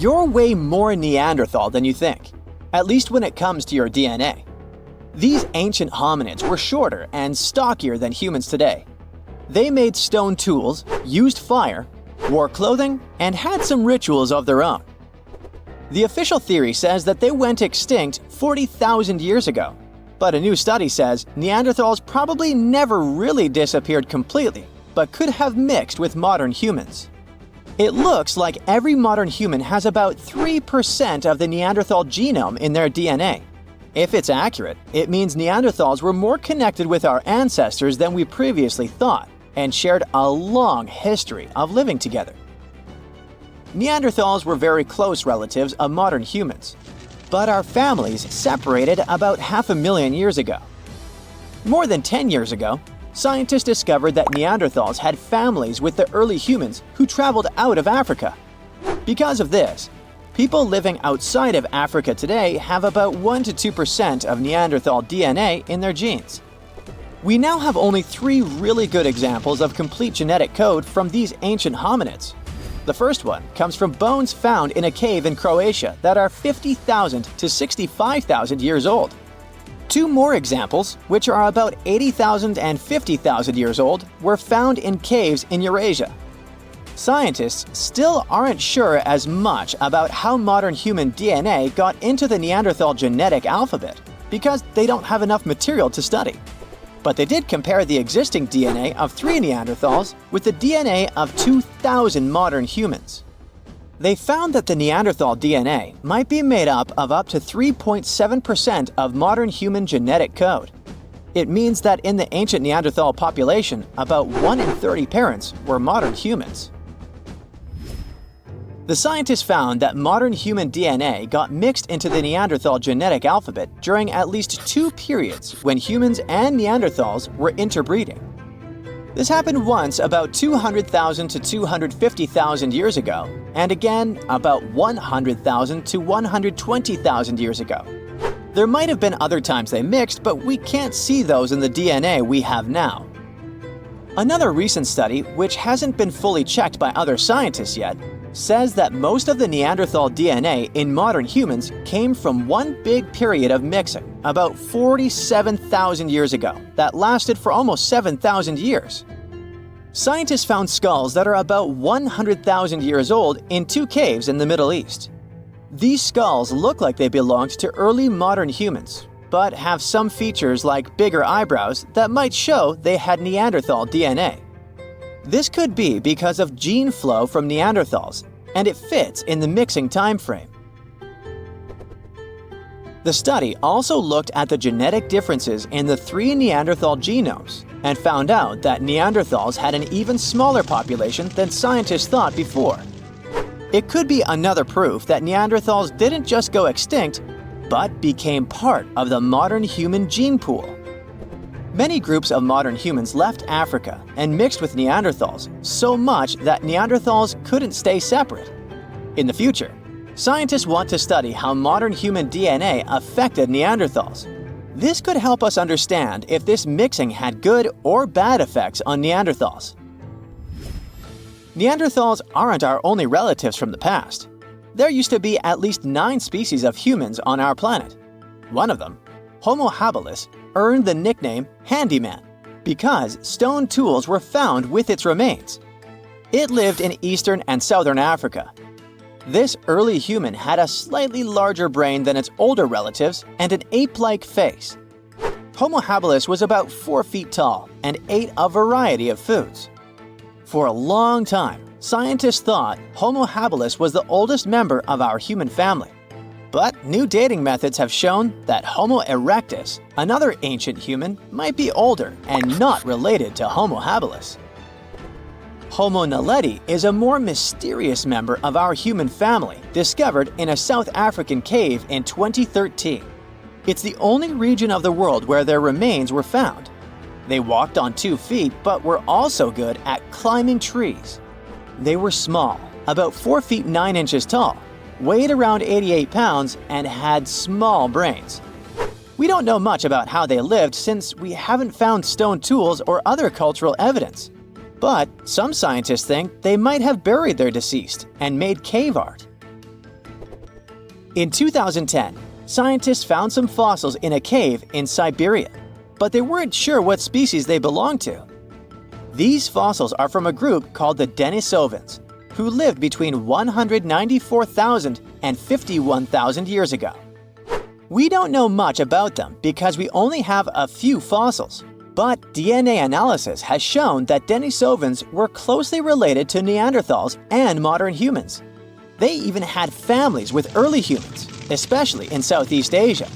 You're way more Neanderthal than you think, at least when it comes to your DNA. These ancient hominids were shorter and stockier than humans today. They made stone tools, used fire, wore clothing, and had some rituals of their own. The official theory says that they went extinct 40,000 years ago, but a new study says Neanderthals probably never really disappeared completely, but could have mixed with modern humans. It looks like every modern human has about 3% of the Neanderthal genome in their DNA. If it's accurate, it means Neanderthals were more connected with our ancestors than we previously thought, and shared a long history of living together. Neanderthals were very close relatives of modern humans, but our families separated about 500,000 years ago. More than 10 years ago, scientists discovered that Neanderthals had families with the early humans who traveled out of Africa. Because of this, people living outside of Africa today have about 1 to 2% of Neanderthal DNA in their genes. We now have only 3 really good examples of complete genetic code from these ancient hominids. The first one comes from bones found in a cave in Croatia that are 50,000 to 65,000 years old. 2 more examples, which are about 80,000 and 50,000 years old, were found in caves in Eurasia. Scientists still aren't sure as much about how modern human DNA got into the Neanderthal genetic alphabet because they don't have enough material to study. But they did compare the existing DNA of 3 Neanderthals with the DNA of 2,000 modern humans. They found that the Neanderthal DNA might be made up to 3.7% of modern human genetic code. It means that in the ancient Neanderthal population, about 1 in 30 parents were modern humans. The scientists found that modern human DNA got mixed into the Neanderthal genetic alphabet during at least 2 periods when humans and Neanderthals were interbreeding. This happened once about 200,000 to 250,000 years ago, and again about 100,000 to 120,000 years ago. There might have been other times they mixed, but we can't see those in the DNA we have now. Another recent study, which hasn't been fully checked by other scientists yet, says that most of the Neanderthal DNA in modern humans came from one big period of mixing, about 47,000 years ago, that lasted for almost 7,000 years. Scientists found skulls that are about 100,000 years old in 2 caves in the Middle East. These skulls look like they belonged to early modern humans, but have some features like bigger eyebrows that might show they had Neanderthal DNA. This could be because of gene flow from Neanderthals, and it fits in the mixing time frame. The study also looked at the genetic differences in the 3 Neanderthal genomes and found out that Neanderthals had an even smaller population than scientists thought before. It could be another proof that Neanderthals didn't just go extinct, but became part of the modern human gene pool. Many groups of modern humans left Africa and mixed with Neanderthals so much that Neanderthals couldn't stay separate. In the future, scientists want to study how modern human DNA affected Neanderthals. This could help us understand if this mixing had good or bad effects on Neanderthals. Neanderthals aren't our only relatives from the past. There used to be at least 9 species of humans on our planet. One of them, Homo habilis, earned the nickname handyman because stone tools were found with its remains. It lived in eastern and southern Africa. This early human had a slightly larger brain than its older relatives and an ape-like face. Homo habilis was about 4 feet tall and ate a variety of foods. For a long time, scientists thought Homo habilis was the oldest member of our human family. But new dating methods have shown that Homo erectus, another ancient human, might be older and not related to Homo habilis. Homo naledi is a more mysterious member of our human family, discovered in a South African cave in 2013. It's the only region of the world where their remains were found. They walked on 2 feet, but were also good at climbing trees. They were small, about 4 feet 9 inches tall, weighed around 88 pounds, and had small brains. We don't know much about how they lived since we haven't found stone tools or other cultural evidence. But some scientists think they might have buried their deceased and made cave art. In 2010, scientists found some fossils in a cave in Siberia, but they weren't sure what species they belonged to. These fossils are from a group called the Denisovans, who lived between 194,000 and 51,000 years ago. We don't know much about them because we only have a few fossils, but DNA analysis has shown that Denisovans were closely related to Neanderthals and modern humans. They even had families with early humans, especially in Southeast Asia.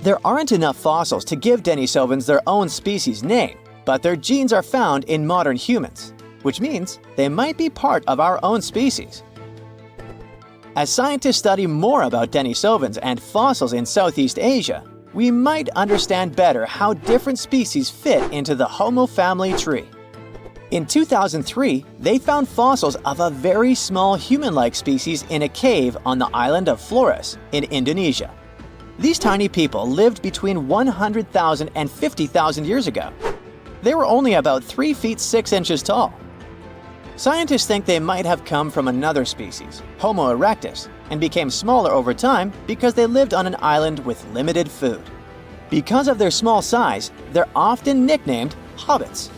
There aren't enough fossils to give Denisovans their own species name, but their genes are found in modern humans, which means they might be part of our own species. As scientists study more about Denisovans and fossils in Southeast Asia, we might understand better how different species fit into the Homo family tree. In 2003, they found fossils of a very small human-like species in a cave on the island of Flores in Indonesia. These tiny people lived between 100,000 and 50,000 years ago. They were only about 3 feet 6 inches tall. Scientists think they might have come from another species, Homo erectus, and became smaller over time because they lived on an island with limited food. Because of their small size, they're often nicknamed hobbits.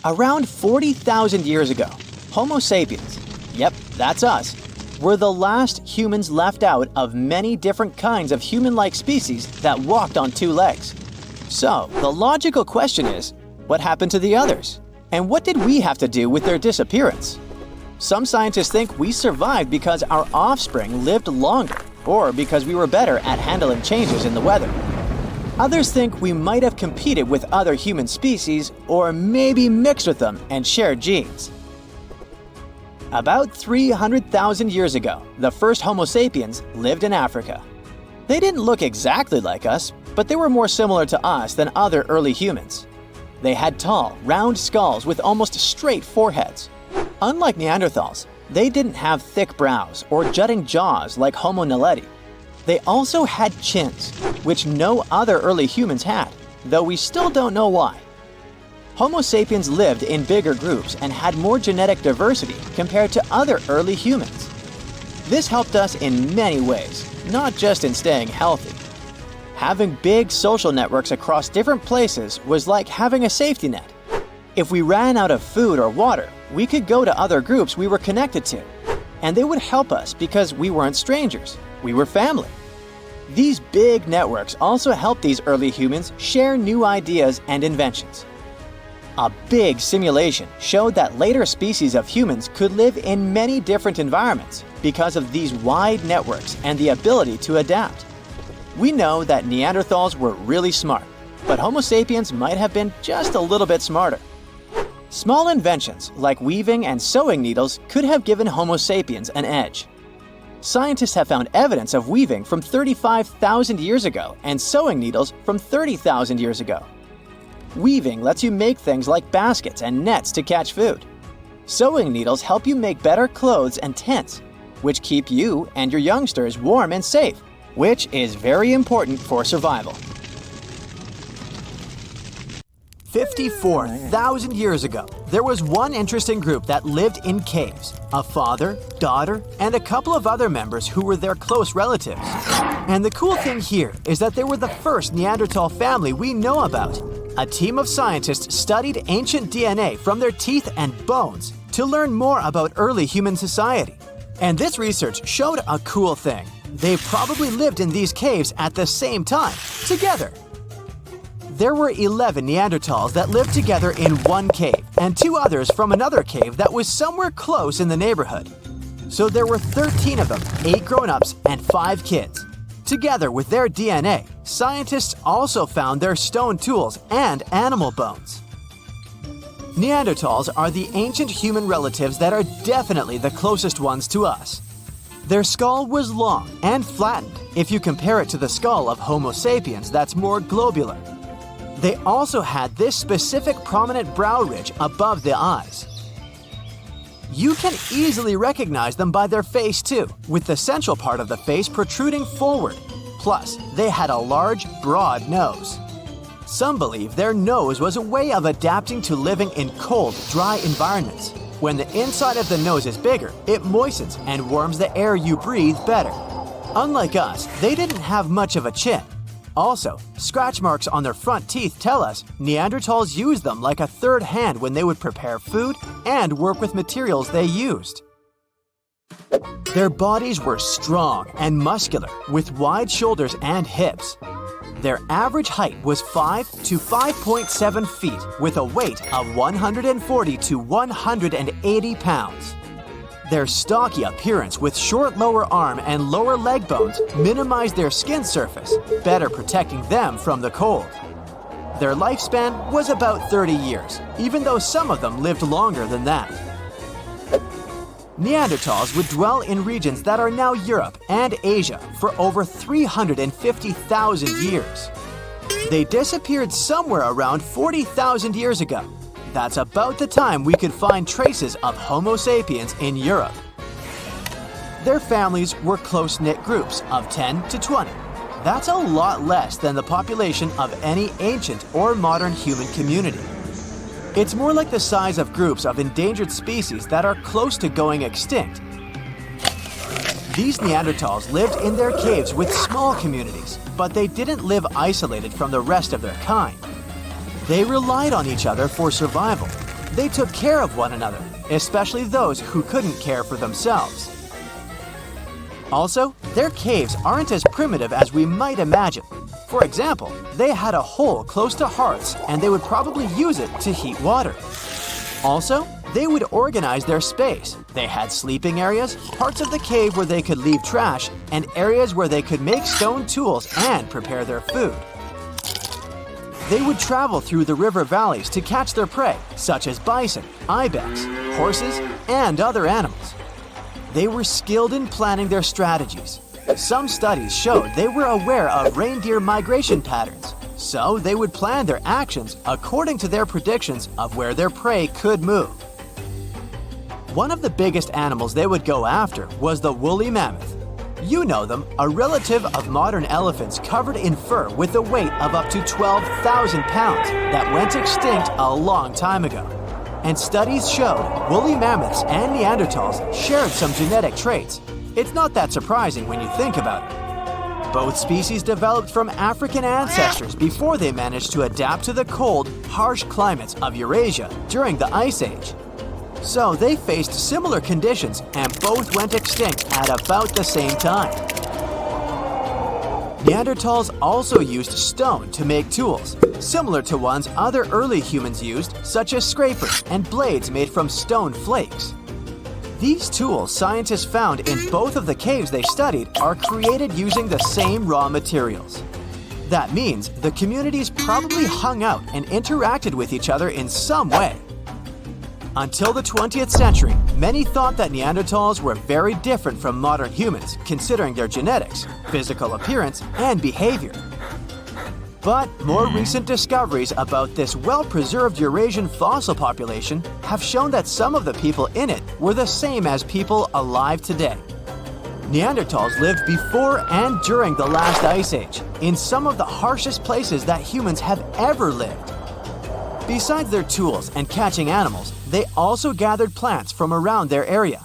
Around 40,000 years ago, Homo sapiens, yep, that's us, were the last humans left out of many different kinds of human-like species that walked on 2 legs. So, the logical question is, what happened to the others? And what did we have to do with their disappearance? Some scientists think we survived because our offspring lived longer, or because we were better at handling changes in the weather. Others think we might have competed with other human species, or maybe mixed with them and shared genes. About 300,000 years ago, the first Homo sapiens lived in Africa. They didn't look exactly like us, but they were more similar to us than other early humans. They had tall, round skulls with almost straight foreheads. Unlike Neanderthals, they didn't have thick brows or jutting jaws like Homo naledi. They also had chins, which no other early humans had, though we still don't know why. Homo sapiens lived in bigger groups and had more genetic diversity compared to other early humans. This helped us in many ways, not just in staying healthy. Having big social networks across different places was like having a safety net. If we ran out of food or water, we could go to other groups we were connected to, and they would help us because we weren't strangers, we were family. These big networks also helped these early humans share new ideas and inventions. A big simulation showed that later species of humans could live in many different environments because of these wide networks and the ability to adapt. We know that Neanderthals were really smart, but Homo sapiens might have been just a little bit smarter. Small inventions like weaving and sewing needles could have given Homo sapiens an edge. Scientists have found evidence of weaving from 35,000 years ago and sewing needles from 30,000 years ago. Weaving lets you make things like baskets and nets to catch food. Sewing needles help you make better clothes and tents, which keep you and your youngsters warm and safe, which is very important for survival. 54,000 years ago, there was one interesting group that lived in caves. A father, daughter, and a couple of other members who were their close relatives. And the cool thing here is that they were the first Neanderthal family we know about. A team of scientists studied ancient DNA from their teeth and bones to learn more about early human society. And this research showed a cool thing. They probably lived in these caves at the same time, together. There were 11 Neanderthals that lived together in one cave, and 2 others from another cave that was somewhere close in the neighborhood. So there were 13 of them, 8 grown-ups and 5 kids. Together with their DNA, scientists also found their stone tools and animal bones. Neanderthals are the ancient human relatives that are definitely the closest ones to us. Their skull was long and flattened if you compare it to the skull of Homo sapiens that's more globular. They also had this specific prominent brow ridge above the eyes. You can easily recognize them by their face too, with the central part of the face protruding forward. Plus, they had a large, broad nose. Some believe their nose was a way of adapting to living in cold, dry environments. When the inside of the nose is bigger, it moistens and warms the air you breathe better. Unlike us, they didn't have much of a chin. Also, scratch marks on their front teeth tell us Neanderthals used them like a third hand when they would prepare food and work with materials they used. Their bodies were strong and muscular, with wide shoulders and hips. Their average height was 5 to 5.7 feet, with a weight of 140 to 180 pounds. Their stocky appearance with short lower arm and lower leg bones minimized their skin surface, better protecting them from the cold. Their lifespan was about 30 years, even though some of them lived longer than that. Neanderthals would dwell in regions that are now Europe and Asia for over 350,000 years. They disappeared somewhere around 40,000 years ago. That's about the time we could find traces of Homo sapiens in Europe. Their families were close-knit groups of 10 to 20. That's a lot less than the population of any ancient or modern human community. It's more like the size of groups of endangered species that are close to going extinct. These Neanderthals lived in their caves with small communities, but they didn't live isolated from the rest of their kind. They relied on each other for survival. They took care of one another, especially those who couldn't care for themselves. Also, their caves aren't as primitive as we might imagine. For example, they had a hole close to hearths and they would probably use it to heat water. Also, they would organize their space. They had sleeping areas, parts of the cave where they could leave trash, and areas where they could make stone tools and prepare their food. They would travel through the river valleys to catch their prey, such as bison, ibex, horses, and other animals. They were skilled in planning their strategies. Some studies showed they were aware of reindeer migration patterns, so they would plan their actions according to their predictions of where their prey could move. One of the biggest animals they would go after was the woolly mammoth. You know them, a relative of modern elephants covered in fur with a weight of up to 12,000 pounds that went extinct a long time ago. And studies showed woolly mammoths and Neanderthals shared some genetic traits. It's not that surprising when you think about it. Both species developed from African ancestors before they managed to adapt to the cold, harsh climates of Eurasia during the Ice Age. So they faced similar conditions and both went extinct at about the same time. Neanderthals also used stone to make tools, similar to ones other early humans used, such as scrapers and blades made from stone flakes. These tools scientists found in both of the caves they studied are created using the same raw materials. That means the communities probably hung out and interacted with each other in some way. Until the 20th century, many thought that Neanderthals were very different from modern humans, considering their genetics, physical appearance, and behavior. But more recent discoveries about this well-preserved Eurasian fossil population have shown that some of the people in it were the same as people alive today. Neanderthals lived before and during the last ice age, in some of the harshest places that humans have ever lived. Besides their tools and catching animals, they also gathered plants from around their area.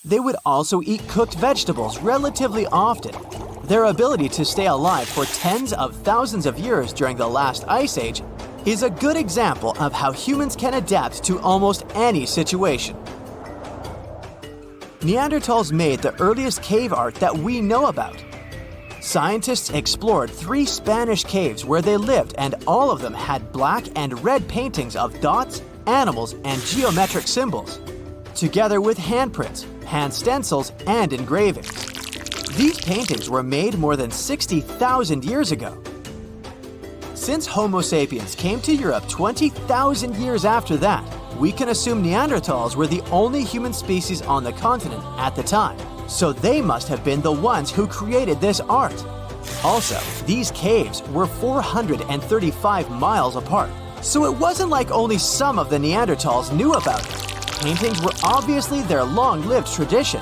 They would also eat cooked vegetables relatively often. Their ability to stay alive for tens of thousands of years during the last ice age is a good example of how humans can adapt to almost any situation. Neanderthals made the earliest cave art that we know about. Scientists explored 3 Spanish caves where they lived, and all of them had black and red paintings of dots, animals, and geometric symbols, together with handprints, hand stencils, and engravings. These paintings were made more than 60,000 years ago. Since Homo sapiens came to Europe 20,000 years after that, we can assume Neanderthals were the only human species on the continent at the time, so they must have been the ones who created this art. Also, these caves were 435 miles apart, so it wasn't like only some of the Neanderthals knew about it. Paintings were obviously their long-lived tradition.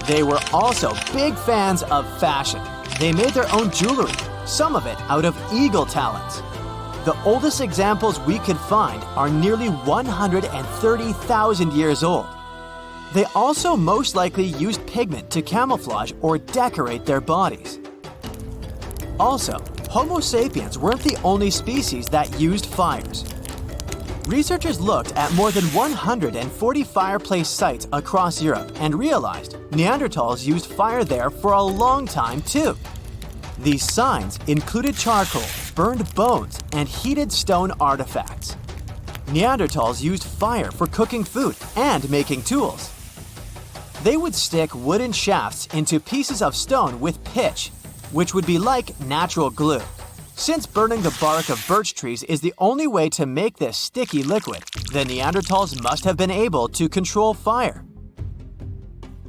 They were also big fans of fashion. They made their own jewelry, some of it out of eagle talons. The oldest examples we could find are nearly 130,000 years old. They also most likely used pigment to camouflage or decorate their bodies. Also, Homo sapiens weren't the only species that used fires. Researchers looked at more than 140 fireplace sites across Europe and realized Neanderthals used fire there for a long time too. These signs included charcoal, burned bones, and heated stone artifacts. Neanderthals used fire for cooking food and making tools. They would stick wooden shafts into pieces of stone with pitch, which would be like natural glue. Since burning the bark of birch trees is the only way to make this sticky liquid, the Neanderthals must have been able to control fire.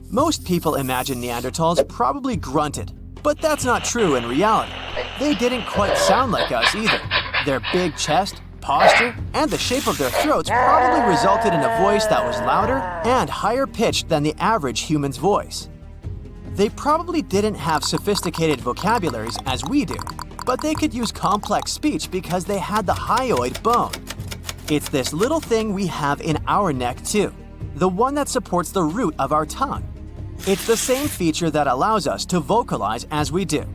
Most people imagine Neanderthals probably grunted, but that's not true in reality. They didn't quite sound like us either. Their big chest, posture, and the shape of their throats probably resulted in a voice that was louder and higher pitched than the average human's voice. They probably didn't have sophisticated vocabularies as we do, but they could use complex speech because they had the hyoid bone. It's this little thing we have in our neck too, the one that supports the root of our tongue. It's the same feature that allows us to vocalize as we do.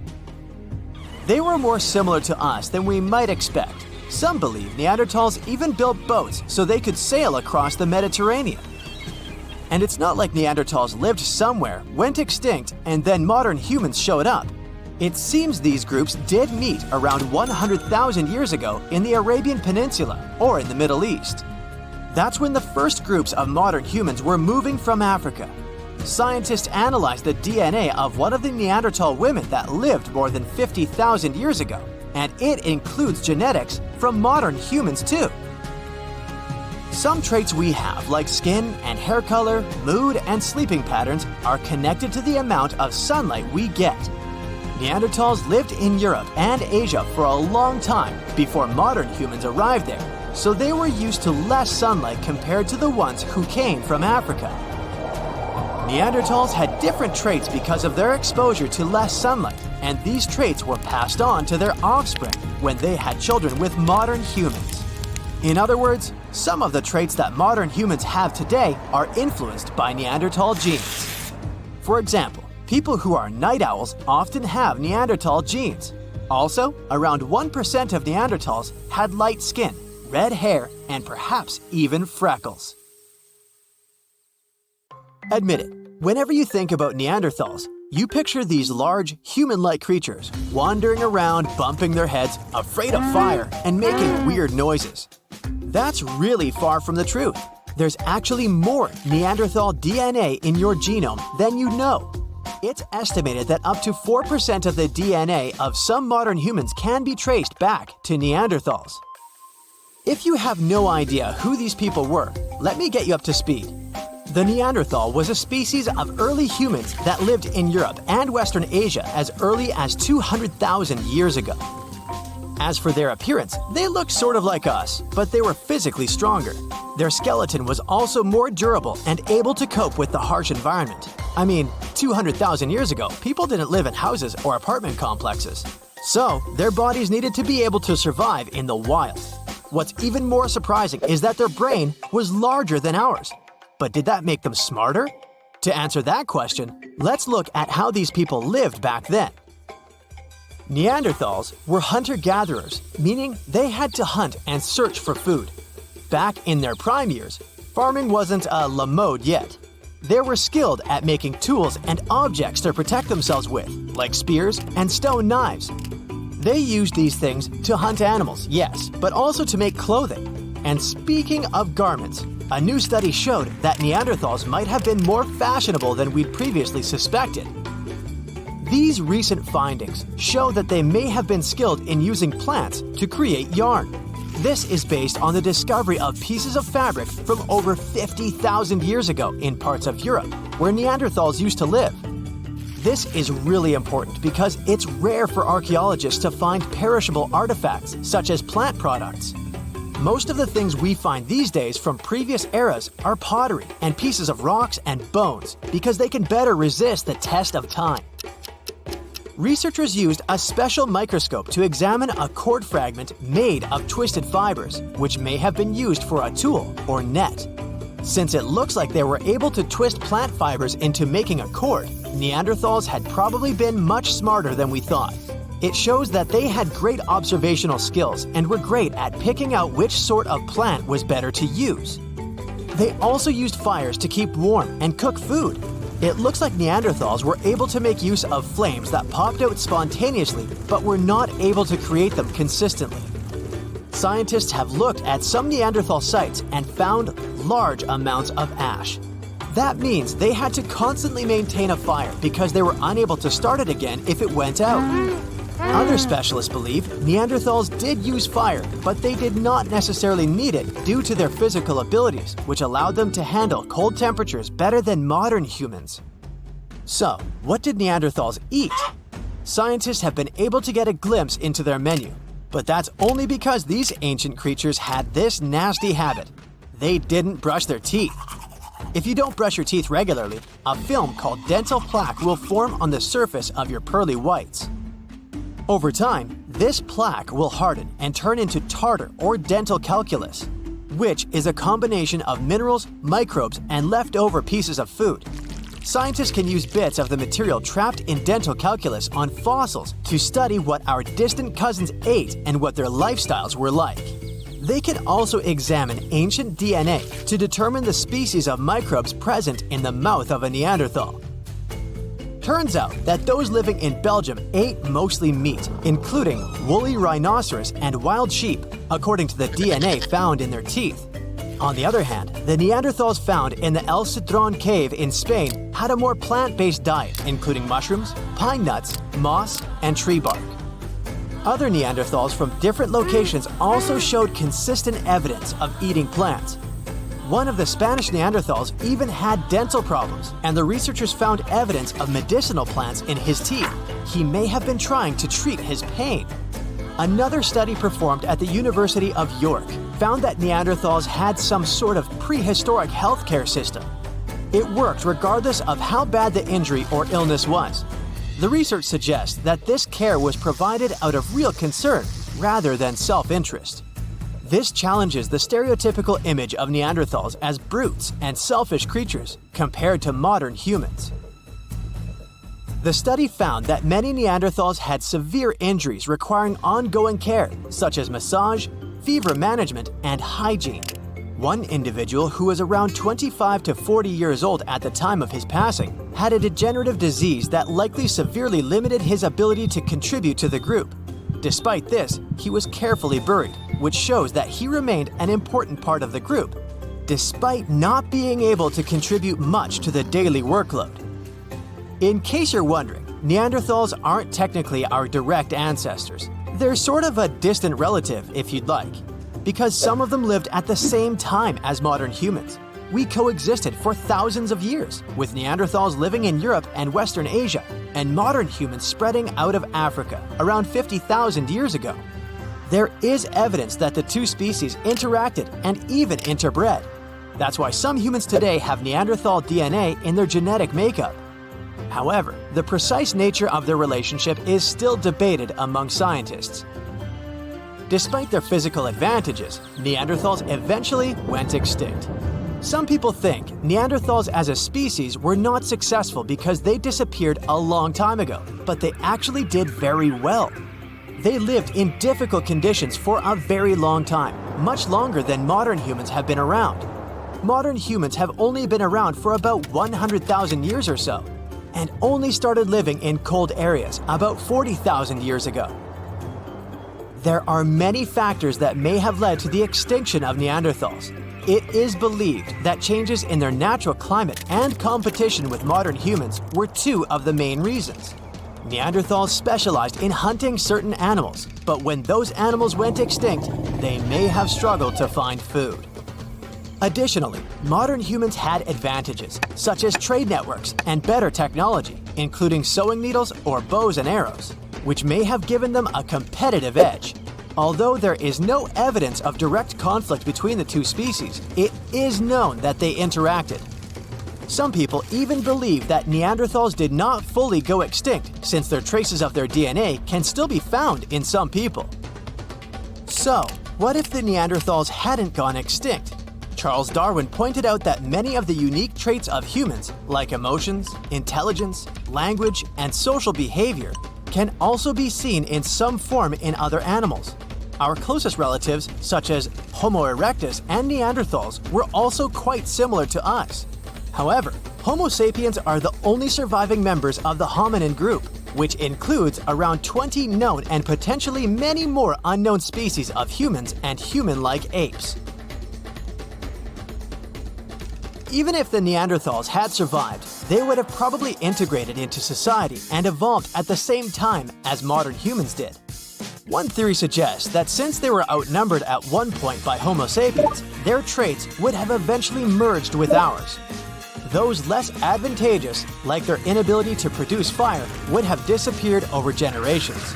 They were more similar to us than we might expect. Some believe Neanderthals even built boats so they could sail across the Mediterranean. And it's not like Neanderthals lived somewhere, went extinct, and then modern humans showed up. It seems these groups did meet around 100,000 years ago in the Arabian Peninsula or in the Middle East. That's when the first groups of modern humans were moving from Africa. Scientists analyzed the DNA of one of the Neanderthal women that lived more than 50,000 years ago, and it includes genetics from modern humans too. Some traits we have, like skin and hair color, mood, and sleeping patterns, are connected to the amount of sunlight we get. Neanderthals lived in Europe and Asia for a long time before modern humans arrived there, so they were used to less sunlight compared to the ones who came from Africa. Neanderthals had different traits because of their exposure to less sunlight, and these traits were passed on to their offspring when they had children with modern humans. In other words, some of the traits that modern humans have today are influenced by Neanderthal genes. For example, people who are night owls often have Neanderthal genes. Also, around 1% of Neanderthals had light skin, red hair, and perhaps even freckles. Admit it, whenever you think about Neanderthals, you picture these large, human-like creatures wandering around, bumping their heads, afraid of fire, and making weird noises. That's really far from the truth. There's actually more Neanderthal DNA in your genome than you know. It's estimated that up to 4% of the DNA of some modern humans can be traced back to Neanderthals. If you have no idea who these people were, let me get you up to speed. The Neanderthal was a species of early humans that lived in Europe and Western Asia as early as 200,000 years ago. As for their appearance, they looked sort of like us, but they were physically stronger. Their skeleton was also more durable and able to cope with the harsh environment. 200,000 years ago, people didn't live in houses or apartment complexes. So, their bodies needed to be able to survive in the wild. What's even more surprising is that their brain was larger than ours. But did that make them smarter? To answer that question, let's look at how these people lived back then. Neanderthals were hunter-gatherers, meaning they had to hunt and search for food. Back in their prime years, farming wasn't la mode yet. They were skilled at making tools and objects to protect themselves with, like spears and stone knives. They used these things to hunt animals, yes, but also to make clothing. And speaking of garments, a new study showed that Neanderthals might have been more fashionable than we'd previously suspected. These recent findings show that they may have been skilled in using plants to create yarn. This is based on the discovery of pieces of fabric from over 50,000 years ago in parts of Europe, where Neanderthals used to live. This is really important because it's rare for archaeologists to find perishable artifacts, such as plant products. Most of the things we find these days from previous eras are pottery and pieces of rocks and bones because they can better resist the test of time. Researchers used a special microscope to examine a cord fragment made of twisted fibers, which may have been used for a tool or net. Since it looks like they were able to twist plant fibers into making a cord, Neanderthals had probably been much smarter than we thought. It shows that they had great observational skills and were great at picking out which sort of plant was better to use. They also used fires to keep warm and cook food. It looks like Neanderthals were able to make use of flames that popped out spontaneously but were not able to create them consistently. Scientists have looked at some Neanderthal sites and found large amounts of ash. That means they had to constantly maintain a fire because they were unable to start it again if it went out. Other specialists believe Neanderthals did use fire, but they did not necessarily need it due to their physical abilities, which allowed them to handle cold temperatures better than modern humans. So, what did Neanderthals eat? Scientists have been able to get a glimpse into their menu, but that's only because these ancient creatures had this nasty habit. They didn't brush their teeth. If you don't brush your teeth regularly, a film called dental plaque will form on the surface of your pearly whites. Over time, this plaque will harden and turn into tartar or dental calculus, which is a combination of minerals, microbes, and leftover pieces of food. Scientists can use bits of the material trapped in dental calculus on fossils to study what our distant cousins ate and what their lifestyles were like. They can also examine ancient DNA to determine the species of microbes present in the mouth of a Neanderthal. Turns out that those living in Belgium ate mostly meat, including woolly rhinoceros and wild sheep, according to the DNA found in their teeth. On the other hand, the Neanderthals found in the El Cedron cave in Spain had a more plant-based diet, including mushrooms, pine nuts, moss, and tree bark. Other Neanderthals from different locations also showed consistent evidence of eating plants. One of the Spanish Neanderthals even had dental problems, and the researchers found evidence of medicinal plants in his teeth. He may have been trying to treat his pain. Another study performed at the University of York found that Neanderthals had some sort of prehistoric healthcare system. It worked regardless of how bad the injury or illness was. The research suggests that this care was provided out of real concern rather than self-interest. This challenges the stereotypical image of Neanderthals as brutes and selfish creatures compared to modern humans. The study found that many Neanderthals had severe injuries requiring ongoing care, such as massage, fever management, and hygiene. One individual who was around 25 to 40 years old at the time of his passing had a degenerative disease that likely severely limited his ability to contribute to the group. Despite this, he was carefully buried, which shows that he remained an important part of the group, despite not being able to contribute much to the daily workload. In case you're wondering, Neanderthals aren't technically our direct ancestors. They're sort of a distant relative, if you'd like, because some of them lived at the same time as modern humans. We coexisted for thousands of years, with Neanderthals living in Europe and Western Asia, and modern humans spreading out of Africa around 50,000 years ago. There is evidence that the two species interacted and even interbred. That's why some humans today have Neanderthal DNA in their genetic makeup. However, the precise nature of their relationship is still debated among scientists. Despite their physical advantages, Neanderthals eventually went extinct. Some people think Neanderthals as a species were not successful because they disappeared a long time ago, but they actually did very well. They lived in difficult conditions for a very long time, much longer than modern humans have been around. Modern humans have only been around for about 100,000 years or so, and only started living in cold areas about 40,000 years ago. There are many factors that may have led to the extinction of Neanderthals. It is believed that changes in their natural climate and competition with modern humans were two of the main reasons. Neanderthals specialized in hunting certain animals, but when those animals went extinct, they may have struggled to find food. Additionally, modern humans had advantages, such as trade networks and better technology, including sewing needles or bows and arrows, which may have given them a competitive edge. Although there is no evidence of direct conflict between the two species, it is known that they interacted. Some people even believe that Neanderthals did not fully go extinct, since their traces of their DNA can still be found in some people. So, what if the Neanderthals hadn't gone extinct? Charles Darwin pointed out that many of the unique traits of humans, like emotions, intelligence, language, and social behavior, can also be seen in some form in other animals. Our closest relatives, such as Homo erectus and Neanderthals, were also quite similar to us. However, Homo sapiens are the only surviving members of the hominin group, which includes around 20 known and potentially many more unknown species of humans and human-like apes. Even if the Neanderthals had survived, they would have probably integrated into society and evolved at the same time as modern humans did. One theory suggests that since they were outnumbered at one point by Homo sapiens, their traits would have eventually merged with ours. Those less advantageous, like their inability to produce fire, would have disappeared over generations.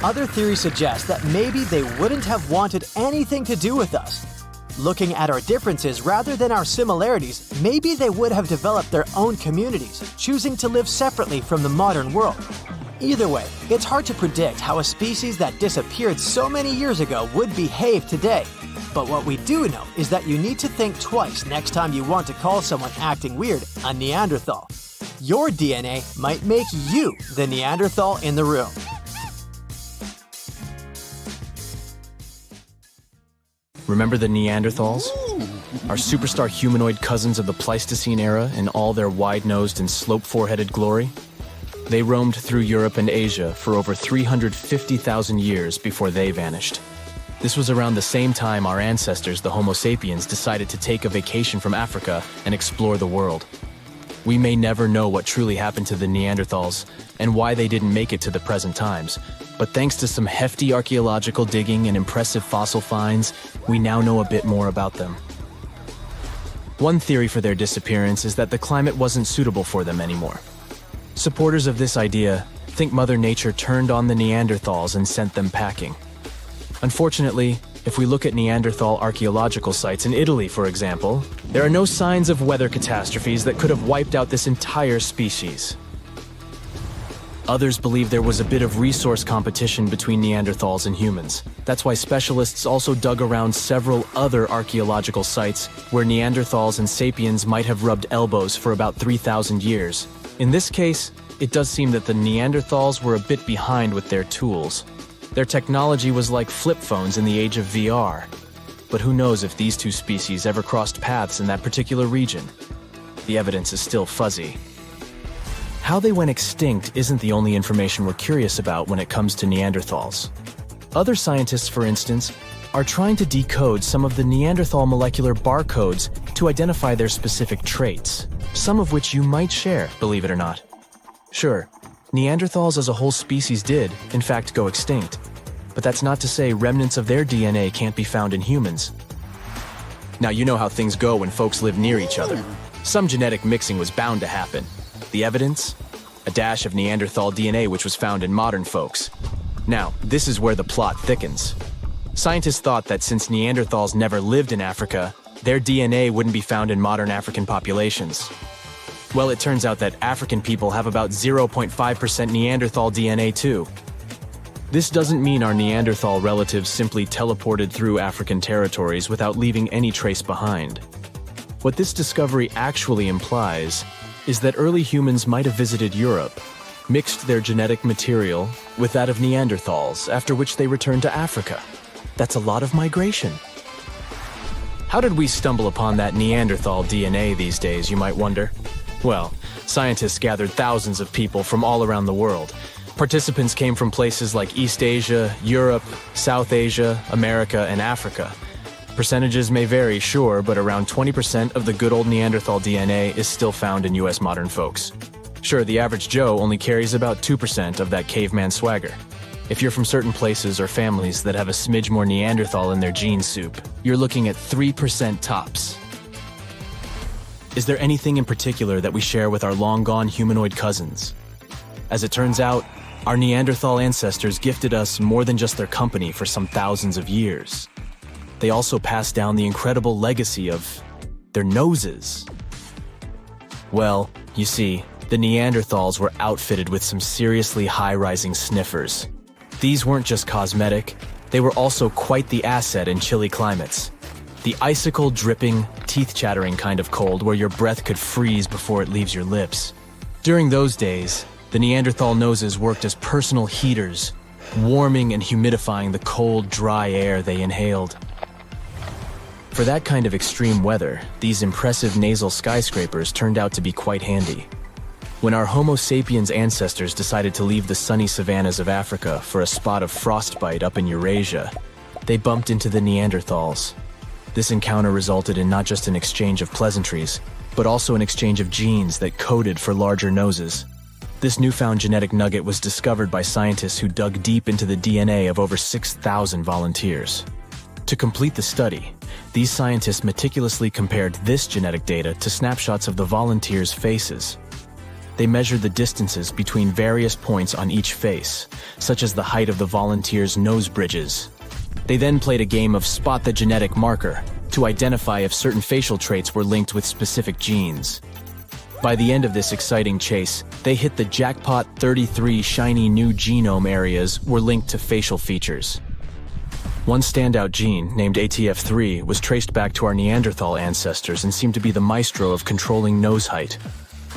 Other theories suggest that maybe they wouldn't have wanted anything to do with us. Looking at our differences rather than our similarities, maybe they would have developed their own communities, choosing to live separately from the modern world. Either way, it's hard to predict how a species that disappeared so many years ago would behave today. But what we do know is that you need to think twice next time you want to call someone acting weird a Neanderthal. Your DNA might make you the Neanderthal in the room. Remember the Neanderthals? Our superstar humanoid cousins of the Pleistocene era in all their wide-nosed and slope-foreheaded glory? They roamed through Europe and Asia for over 350,000 years before they vanished. This was around the same time our ancestors, the Homo sapiens, decided to take a vacation from Africa and explore the world. We may never know what truly happened to the Neanderthals and why they didn't make it to the present times, but thanks to some hefty archaeological digging and impressive fossil finds, we now know a bit more about them. One theory for their disappearance is that the climate wasn't suitable for them anymore. Supporters of this idea think Mother Nature turned on the Neanderthals and sent them packing. Unfortunately, if we look at Neanderthal archaeological sites in Italy, for example, there are no signs of weather catastrophes that could have wiped out this entire species. Others believe there was a bit of resource competition between Neanderthals and humans. That's why specialists also dug around several other archaeological sites where Neanderthals and sapiens might have rubbed elbows for about 3,000 years. In this case, it does seem that the Neanderthals were a bit behind with their tools. Their technology was like flip phones in the age of VR. But who knows if these two species ever crossed paths in that particular region? The evidence is still fuzzy. How they went extinct isn't the only information we're curious about when it comes to Neanderthals. Other scientists, for instance, are trying to decode some of the Neanderthal molecular barcodes to identify their specific traits, some of which you might share, believe it or not. Sure, Neanderthals as a whole species did, in fact, go extinct. But that's not to say remnants of their DNA can't be found in humans. Now, you know how things go when folks live near each other. Some genetic mixing was bound to happen. The evidence? A dash of Neanderthal DNA which was found in modern folks. Now, this is where the plot thickens. Scientists thought that since Neanderthals never lived in Africa, their DNA wouldn't be found in modern African populations. Well, it turns out that African people have about 0.5% Neanderthal DNA too. This doesn't mean our Neanderthal relatives simply teleported through African territories without leaving any trace behind. What this discovery actually implies is that early humans might have visited Europe, mixed their genetic material with that of Neanderthals, after which they returned to Africa. That's a lot of migration. How did we stumble upon that Neanderthal DNA these days, you might wonder? Well, scientists gathered thousands of people from all around the world. Participants came from places like East Asia, Europe, South Asia, America, and Africa. Percentages may vary, sure, but around 20% of the good old Neanderthal DNA is still found in US modern folks. Sure, the average Joe only carries about 2% of that caveman swagger. If you're from certain places or families that have a smidge more Neanderthal in their gene soup, you're looking at 3% tops. Is there anything in particular that we share with our long-gone humanoid cousins? As it turns out, our Neanderthal ancestors gifted us more than just their company for some thousands of years. They also passed down the incredible legacy of their noses. Well, you see, the Neanderthals were outfitted with some seriously high-rising sniffers. These weren't just cosmetic, they were also quite the asset in chilly climates. The icicle-dripping, teeth-chattering kind of cold where your breath could freeze before it leaves your lips. During those days, the Neanderthal noses worked as personal heaters, warming and humidifying the cold, dry air they inhaled. For that kind of extreme weather, these impressive nasal skyscrapers turned out to be quite handy. When our Homo sapiens ancestors decided to leave the sunny savannas of Africa for a spot of frostbite up in Eurasia, they bumped into the Neanderthals. This encounter resulted in not just an exchange of pleasantries, but also an exchange of genes that coded for larger noses. This newfound genetic nugget was discovered by scientists who dug deep into the DNA of over 6,000 volunteers. To complete the study, these scientists meticulously compared this genetic data to snapshots of the volunteers' faces. They measured the distances between various points on each face, such as the height of the volunteers' nose bridges. They then played a game of spot the genetic marker to identify if certain facial traits were linked with specific genes. By the end of this exciting chase, they hit the jackpot. 33 shiny new genome areas were linked to facial features. One standout gene, named ATF3, was traced back to our Neanderthal ancestors and seemed to be the maestro of controlling nose height.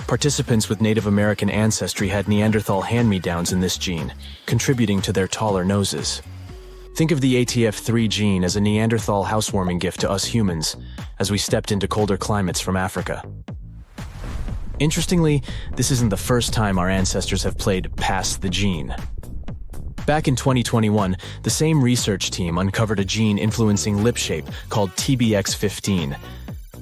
Participants with Native American ancestry had Neanderthal hand-me-downs in this gene, contributing to their taller noses. Think of the ATF3 gene as a Neanderthal housewarming gift to us humans as we stepped into colder climates from Africa. Interestingly, this isn't the first time our ancestors have played pass the gene. Back in 2021, the same research team uncovered a gene influencing lip shape called TBX15.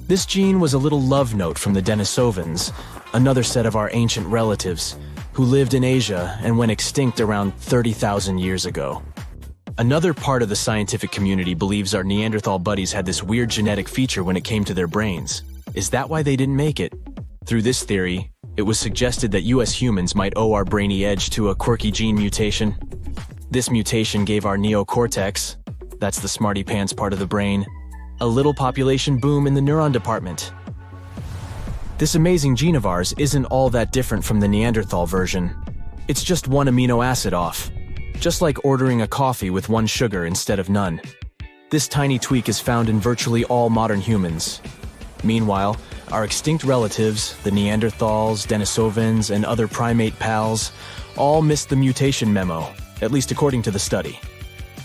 This gene was a little love note from the Denisovans, another set of our ancient relatives, who lived in Asia and went extinct around 30,000 years ago. Another part of the scientific community believes our Neanderthal buddies had this weird genetic feature when it came to their brains. Is that why they didn't make it? Through this theory, it was suggested that US humans might owe our brainy edge to a quirky gene mutation. This mutation gave our neocortex, that's the smarty pants part of the brain, a little population boom in the neuron department. This amazing gene of ours isn't all that different from the Neanderthal version. It's just one amino acid off, just like ordering a coffee with one sugar instead of none. This tiny tweak is found in virtually all modern humans. Meanwhile, our extinct relatives, the Neanderthals, Denisovans, and other primate pals, all missed the mutation memo, at least according to the study.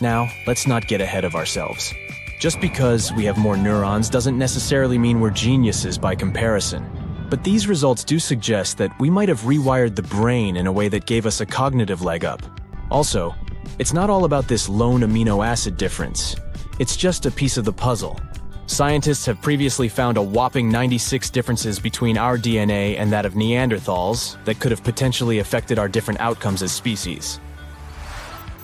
Now, let's not get ahead of ourselves. Just because we have more neurons doesn't necessarily mean we're geniuses by comparison. But these results do suggest that we might have rewired the brain in a way that gave us a cognitive leg up. Also, it's not all about this lone amino acid difference. It's just a piece of the puzzle. Scientists have previously found a whopping 96 differences between our DNA and that of Neanderthals that could have potentially affected our different outcomes as species.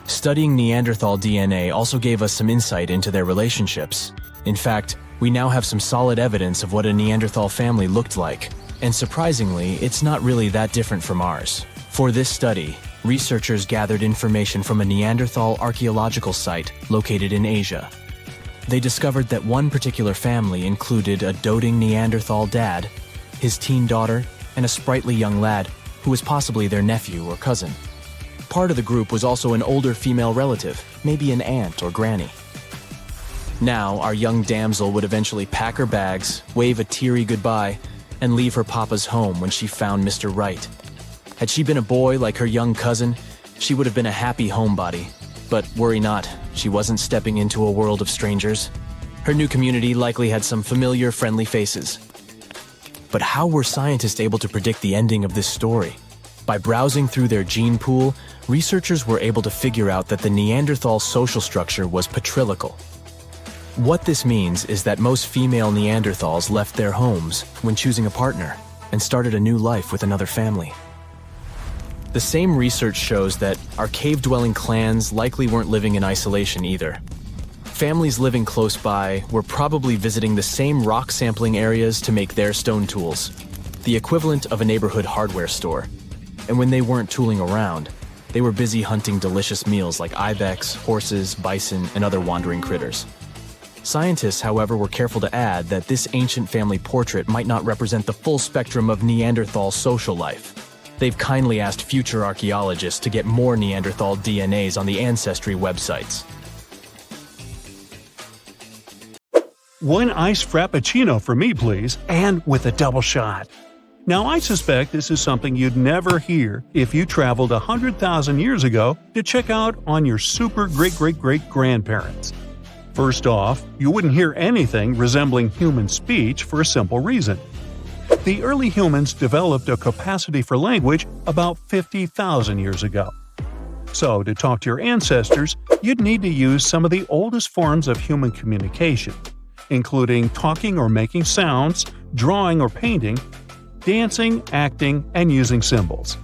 Studying Neanderthal DNA also gave us some insight into their relationships. In fact, we now have some solid evidence of what a Neanderthal family looked like. And surprisingly, it's not really that different from ours. For this study, researchers gathered information from a Neanderthal archaeological site located in Asia. They discovered that one particular family included a doting Neanderthal dad, his teen daughter, and a sprightly young lad who was possibly their nephew or cousin. Part of the group was also an older female relative, maybe an aunt or granny. Now, our young damsel would eventually pack her bags, wave a teary goodbye, and leave her papa's home when she found Mr. Right. Had she been a boy like her young cousin, she would have been a happy homebody. But worry not, she wasn't stepping into a world of strangers. Her new community likely had some familiar, friendly faces. But how were scientists able to predict the ending of this story? By browsing through their gene pool, researchers were able to figure out that the Neanderthal social structure was patrilical. What this means is that most female Neanderthals left their homes when choosing a partner and started a new life with another family. The same research shows that our cave-dwelling clans likely weren't living in isolation either. Families living close by were probably visiting the same rock sampling areas to make their stone tools, the equivalent of a neighborhood hardware store. And when they weren't tooling around, they were busy hunting delicious meals like ibex, horses, bison, and other wandering critters. Scientists, however, were careful to add that this ancient family portrait might not represent the full spectrum of Neanderthal social life. They've kindly asked future archaeologists to get more Neanderthal DNAs on the Ancestry websites. One iced frappuccino for me, please, and with a double shot. Now, I suspect this is something you'd never hear if you traveled 100,000 years ago to check out on your super great-great-great-grandparents. First off, you wouldn't hear anything resembling human speech for a simple reason. The early humans developed a capacity for language about 50,000 years ago. So, to talk to your ancestors, you'd need to use some of the oldest forms of human communication, including talking or making sounds, drawing or painting, dancing, acting, and using symbols.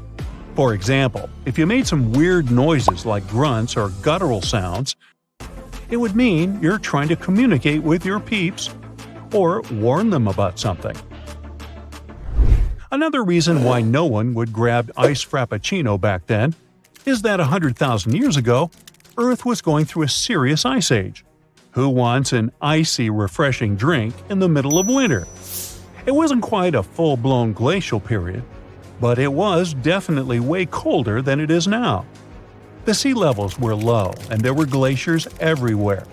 For example, if you made some weird noises like grunts or guttural sounds, it would mean you're trying to communicate with your peeps or warn them about something. Another reason why no one would grab iced frappuccino back then is that 100,000 years ago, Earth was going through a serious ice age. Who wants an icy, refreshing drink in the middle of winter? It wasn't quite a full-blown glacial period, but it was definitely way colder than it is now. The sea levels were low and there were glaciers everywhere,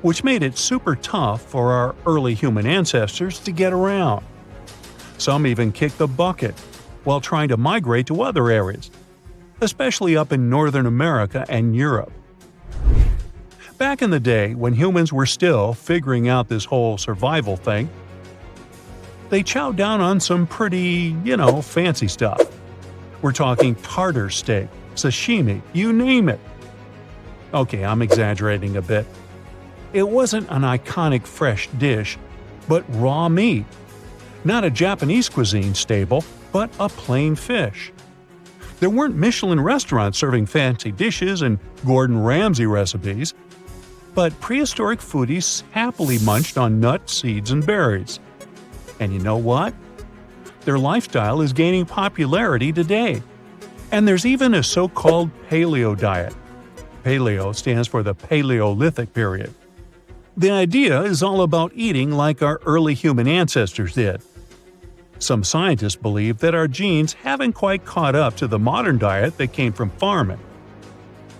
which made it super tough for our early human ancestors to get around. Some even kicked the bucket while trying to migrate to other areas, especially up in Northern America and Europe. Back in the day, when humans were still figuring out this whole survival thing, they chowed down on some pretty, fancy stuff. We're talking tartar steak, sashimi, you name it. Okay, I'm exaggerating a bit. It wasn't an iconic fresh dish, but raw meat. Not a Japanese cuisine staple, but a plain fish. There weren't Michelin restaurants serving fancy dishes and Gordon Ramsay recipes, but prehistoric foodies happily munched on nuts, seeds, and berries. And you know what? Their lifestyle is gaining popularity today. And there's even a so-called paleo diet. Paleo stands for the Paleolithic period. The idea is all about eating like our early human ancestors did. Some scientists believe that our genes haven't quite caught up to the modern diet that came from farming.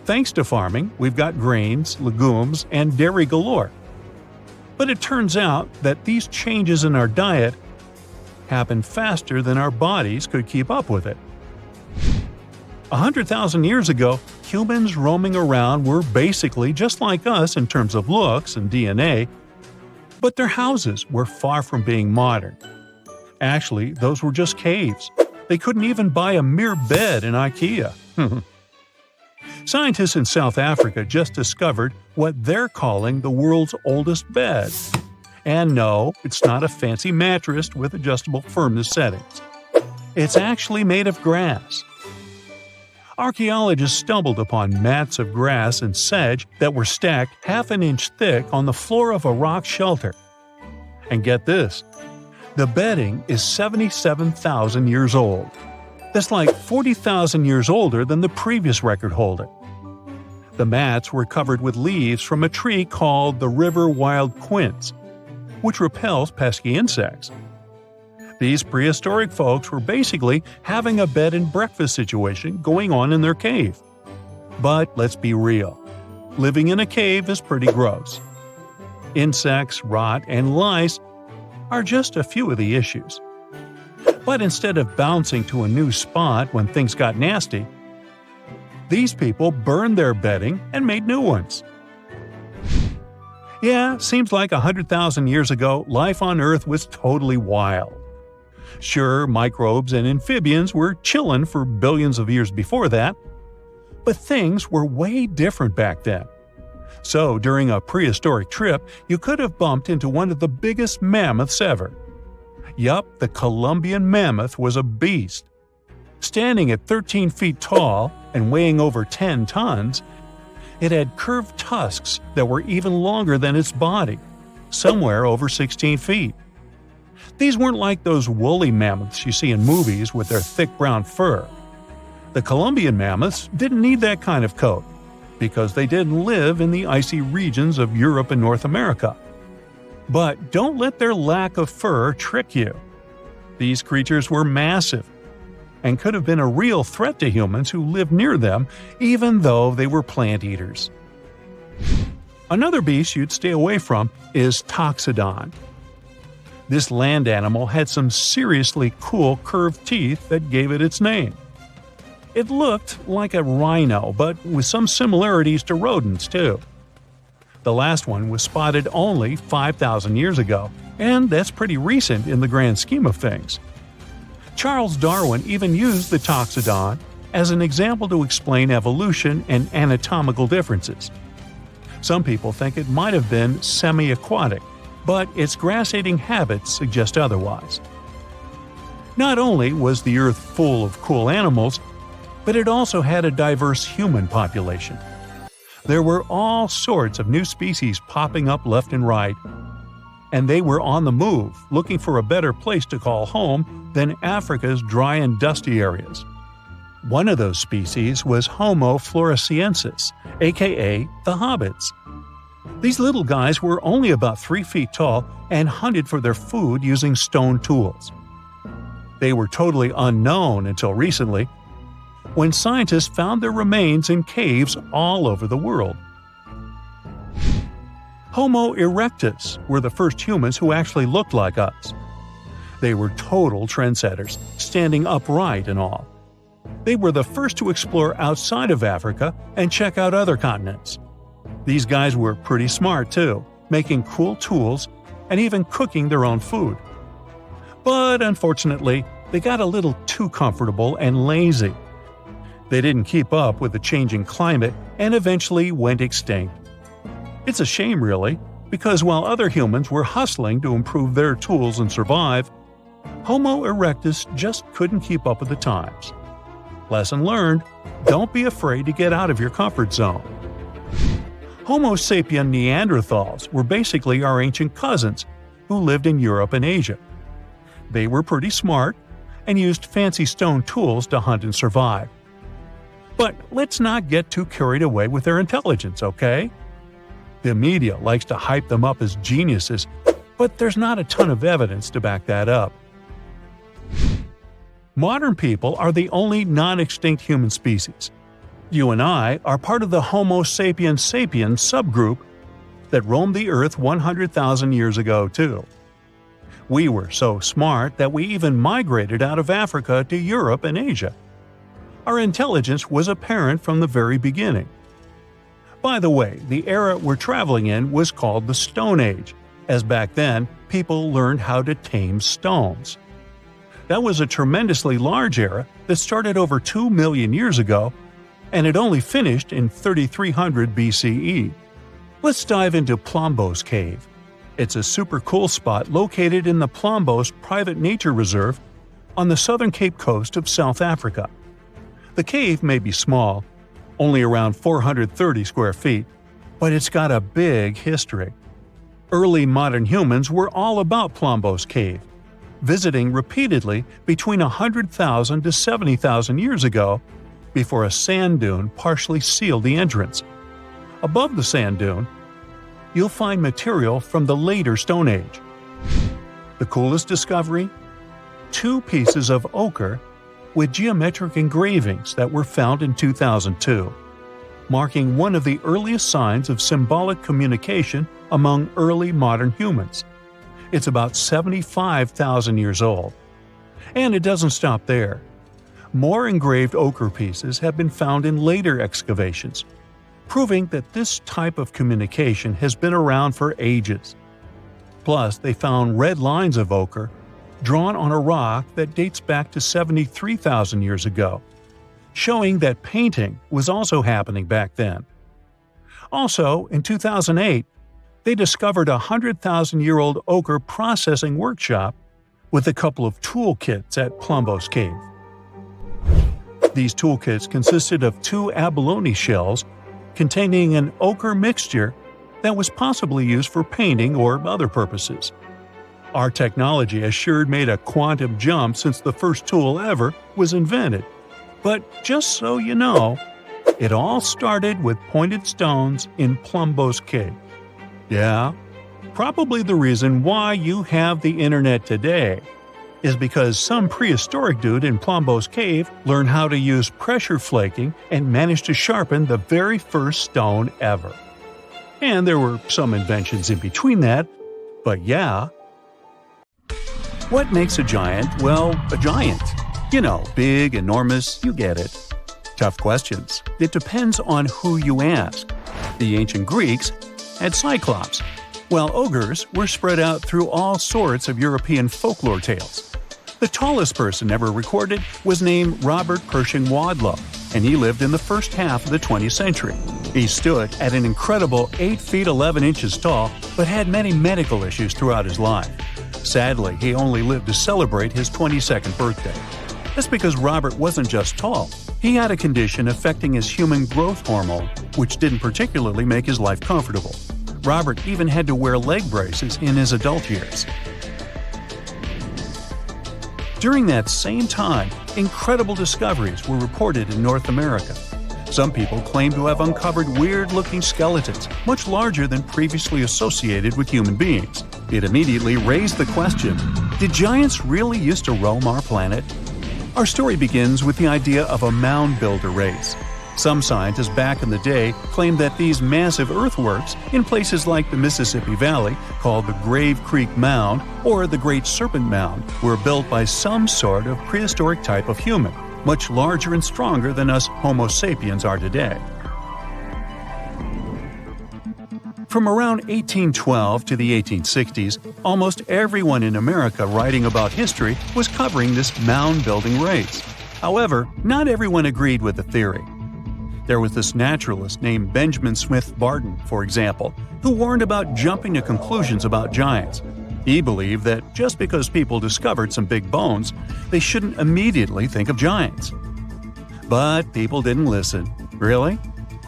Thanks to farming, we've got grains, legumes, and dairy galore. But it turns out that these changes in our diet happen faster than our bodies could keep up with it. 100,000 years ago, humans roaming around were basically just like us in terms of looks and DNA, but their houses were far from being modern. Actually, those were just caves. They couldn't even buy a mere bed in IKEA. Scientists in South Africa just discovered what they're calling the world's oldest bed. And no, it's not a fancy mattress with adjustable firmness settings. It's actually made of grass. Archaeologists stumbled upon mats of grass and sedge that were stacked half an inch thick on the floor of a rock shelter. And get this, the bedding is 77,000 years old. That's like 40,000 years older than the previous record holder. The mats were covered with leaves from a tree called the river wild quince, which repels pesky insects. These prehistoric folks were basically having a bed and breakfast situation going on in their cave. But let's be real, living in a cave is pretty gross. Insects, rot, and lice are just a few of the issues. But instead of bouncing to a new spot when things got nasty, these people burned their bedding and made new ones. Yeah, seems like 100,000 years ago, life on Earth was totally wild. Sure, microbes and amphibians were chillin' for billions of years before that, but things were way different back then. So, during a prehistoric trip, you could have bumped into one of the biggest mammoths ever. Yup, the Columbian mammoth was a beast. Standing at 13 feet tall and weighing over 10 tons, it had curved tusks that were even longer than its body, somewhere over 16 feet. These weren't like those woolly mammoths you see in movies with their thick brown fur. The Columbian mammoths didn't need that kind of coat, because they didn't live in the icy regions of Europe and North America. But don't let their lack of fur trick you. These creatures were massive and could have been a real threat to humans who lived near them, even though they were plant eaters. Another beast you'd stay away from is Toxodon. This land animal had some seriously cool curved teeth that gave it its name. It looked like a rhino, but with some similarities to rodents too. The last one was spotted only 5,000 years ago, and that's pretty recent in the grand scheme of things. Charles Darwin even used the Toxodon as an example to explain evolution and anatomical differences. Some people think it might have been semi-aquatic, but its grass-eating habits suggest otherwise. Not only was the Earth full of cool animals, but it also had a diverse human population. There were all sorts of new species popping up left and right, and they were on the move, looking for a better place to call home than Africa's dry and dusty areas. One of those species was Homo floresiensis, aka the hobbits. These little guys were only about 3 feet tall and hunted for their food using stone tools. They were totally unknown until recently, when scientists found their remains in caves all over the world. Homo erectus were the first humans who actually looked like us. They were total trendsetters, standing upright and all. They were the first to explore outside of Africa and check out other continents. These guys were pretty smart too, making cool tools and even cooking their own food. But unfortunately, they got a little too comfortable and lazy. They didn't keep up with the changing climate and eventually went extinct. It's a shame, really, because while other humans were hustling to improve their tools and survive, Homo erectus just couldn't keep up with the times. Lesson learned: don't be afraid to get out of your comfort zone. Homo sapien Neanderthals were basically our ancient cousins who lived in Europe and Asia. They were pretty smart and used fancy stone tools to hunt and survive. But let's not get too carried away with their intelligence, okay? The media likes to hype them up as geniuses, but there's not a ton of evidence to back that up. Modern people are the only non-extinct human species. You and I are part of the Homo sapiens sapiens subgroup that roamed the Earth 100,000 years ago, too. We were so smart that we even migrated out of Africa to Europe and Asia. Our intelligence was apparent from the very beginning. By the way, the era we're traveling in was called the Stone Age, as back then people learned how to tame stones. That was a tremendously large era that started over 2 million years ago, and it only finished in 3300 BCE. Let's dive into Plombos Cave. It's a super cool spot located in the Plombos Private Nature Reserve on the southern Cape Coast of South Africa. The cave may be small, only around 430 square feet, but it's got a big history. Early modern humans were all about Plombos Cave, visiting repeatedly between 100,000 to 70,000 years ago before a sand dune partially sealed the entrance. Above the sand dune, you'll find material from the later Stone Age. The coolest discovery? 2 pieces of ochre with geometric engravings that were found in 2002, marking one of the earliest signs of symbolic communication among early modern humans. It's about 75,000 years old. And it doesn't stop there. More engraved ochre pieces have been found in later excavations, proving that this type of communication has been around for ages. Plus, they found red lines of ochre drawn on a rock that dates back to 73,000 years ago, showing that painting was also happening back then. Also, in 2008, they discovered a 100,000-year-old ochre processing workshop with a couple of toolkits at Plombos Cave. These toolkits consisted of 2 abalone shells containing an ochre mixture that was possibly used for painting or other purposes. Our technology has sure made a quantum jump since the first tool ever was invented. But just so you know, it all started with pointed stones in Plombos Cave. Yeah, probably the reason why you have the internet today is because some prehistoric dude in Plombo's cave learned how to use pressure flaking and managed to sharpen the very first stone ever. And there were some inventions in between that, but yeah. What makes a giant, well, a giant? You know, big, enormous, you get it. Tough questions. It depends on who you ask. The ancient Greeks had cyclops, while ogres were spread out through all sorts of European folklore tales. The tallest person ever recorded was named Robert Pershing Wadlow, and he lived in the first half of the 20th century. He stood at an incredible 8 feet 11 inches tall, but had many medical issues throughout his life. Sadly, he only lived to celebrate his 22nd birthday. That's because Robert wasn't just tall. He had a condition affecting his human growth hormone, which didn't particularly make his life comfortable. Robert even had to wear leg braces in his adult years. During that same time, incredible discoveries were reported in North America. Some people claim to have uncovered weird-looking skeletons, much larger than previously associated with human beings. It immediately raised the question, did giants really used to roam our planet? Our story begins with the idea of a mound builder race. Some scientists back in the day claimed that these massive earthworks in places like the Mississippi Valley, called the Grave Creek Mound or the Great Serpent Mound, were built by some sort of prehistoric type of human, much larger and stronger than us Homo sapiens are today. From around 1812 to the 1860s, almost everyone in America writing about history was covering this mound-building race. However, not everyone agreed with the theory. There was this naturalist named Benjamin Smith Barton, for example, who warned about jumping to conclusions about giants. He believed that just because people discovered some big bones, they shouldn't immediately think of giants. But people didn't listen. Really?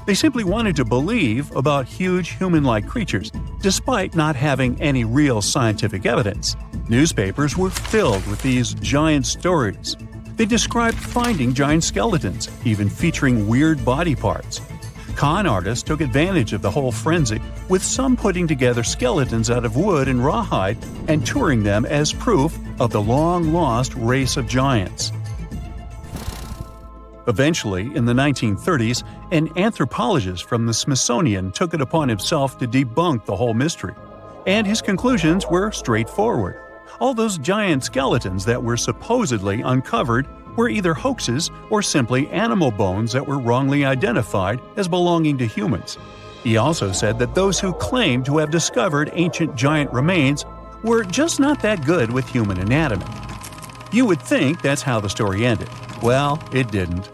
They simply wanted to believe about huge human-like creatures, despite not having any real scientific evidence. Newspapers were filled with these giant stories. They described finding giant skeletons, even featuring weird body parts. Con artists took advantage of the whole frenzy, with some putting together skeletons out of wood and rawhide and touring them as proof of the long-lost race of giants. Eventually, in the 1930s, an anthropologist from the Smithsonian took it upon himself to debunk the whole mystery. And his conclusions were straightforward. All those giant skeletons that were supposedly uncovered were either hoaxes or simply animal bones that were wrongly identified as belonging to humans. He also said that those who claimed to have discovered ancient giant remains were just not that good with human anatomy. You would think that's how the story ended. Well, it didn't.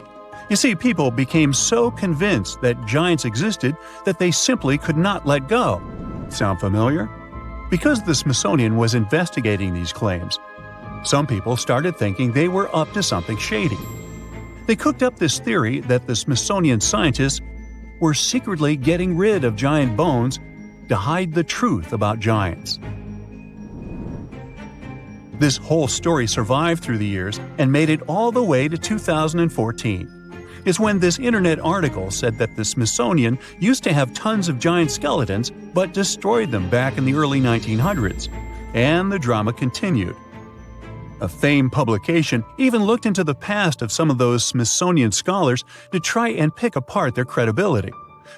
You see, people became so convinced that giants existed that they simply could not let go. Sound familiar? Because the Smithsonian was investigating these claims, some people started thinking they were up to something shady. They cooked up this theory that the Smithsonian scientists were secretly getting rid of giant bones to hide the truth about giants. This whole story survived through the years and made it all the way to 2014. Is when this internet article said that the Smithsonian used to have tons of giant skeletons but destroyed them back in the early 1900s. And the drama continued. A famed publication even looked into the past of some of those Smithsonian scholars to try and pick apart their credibility.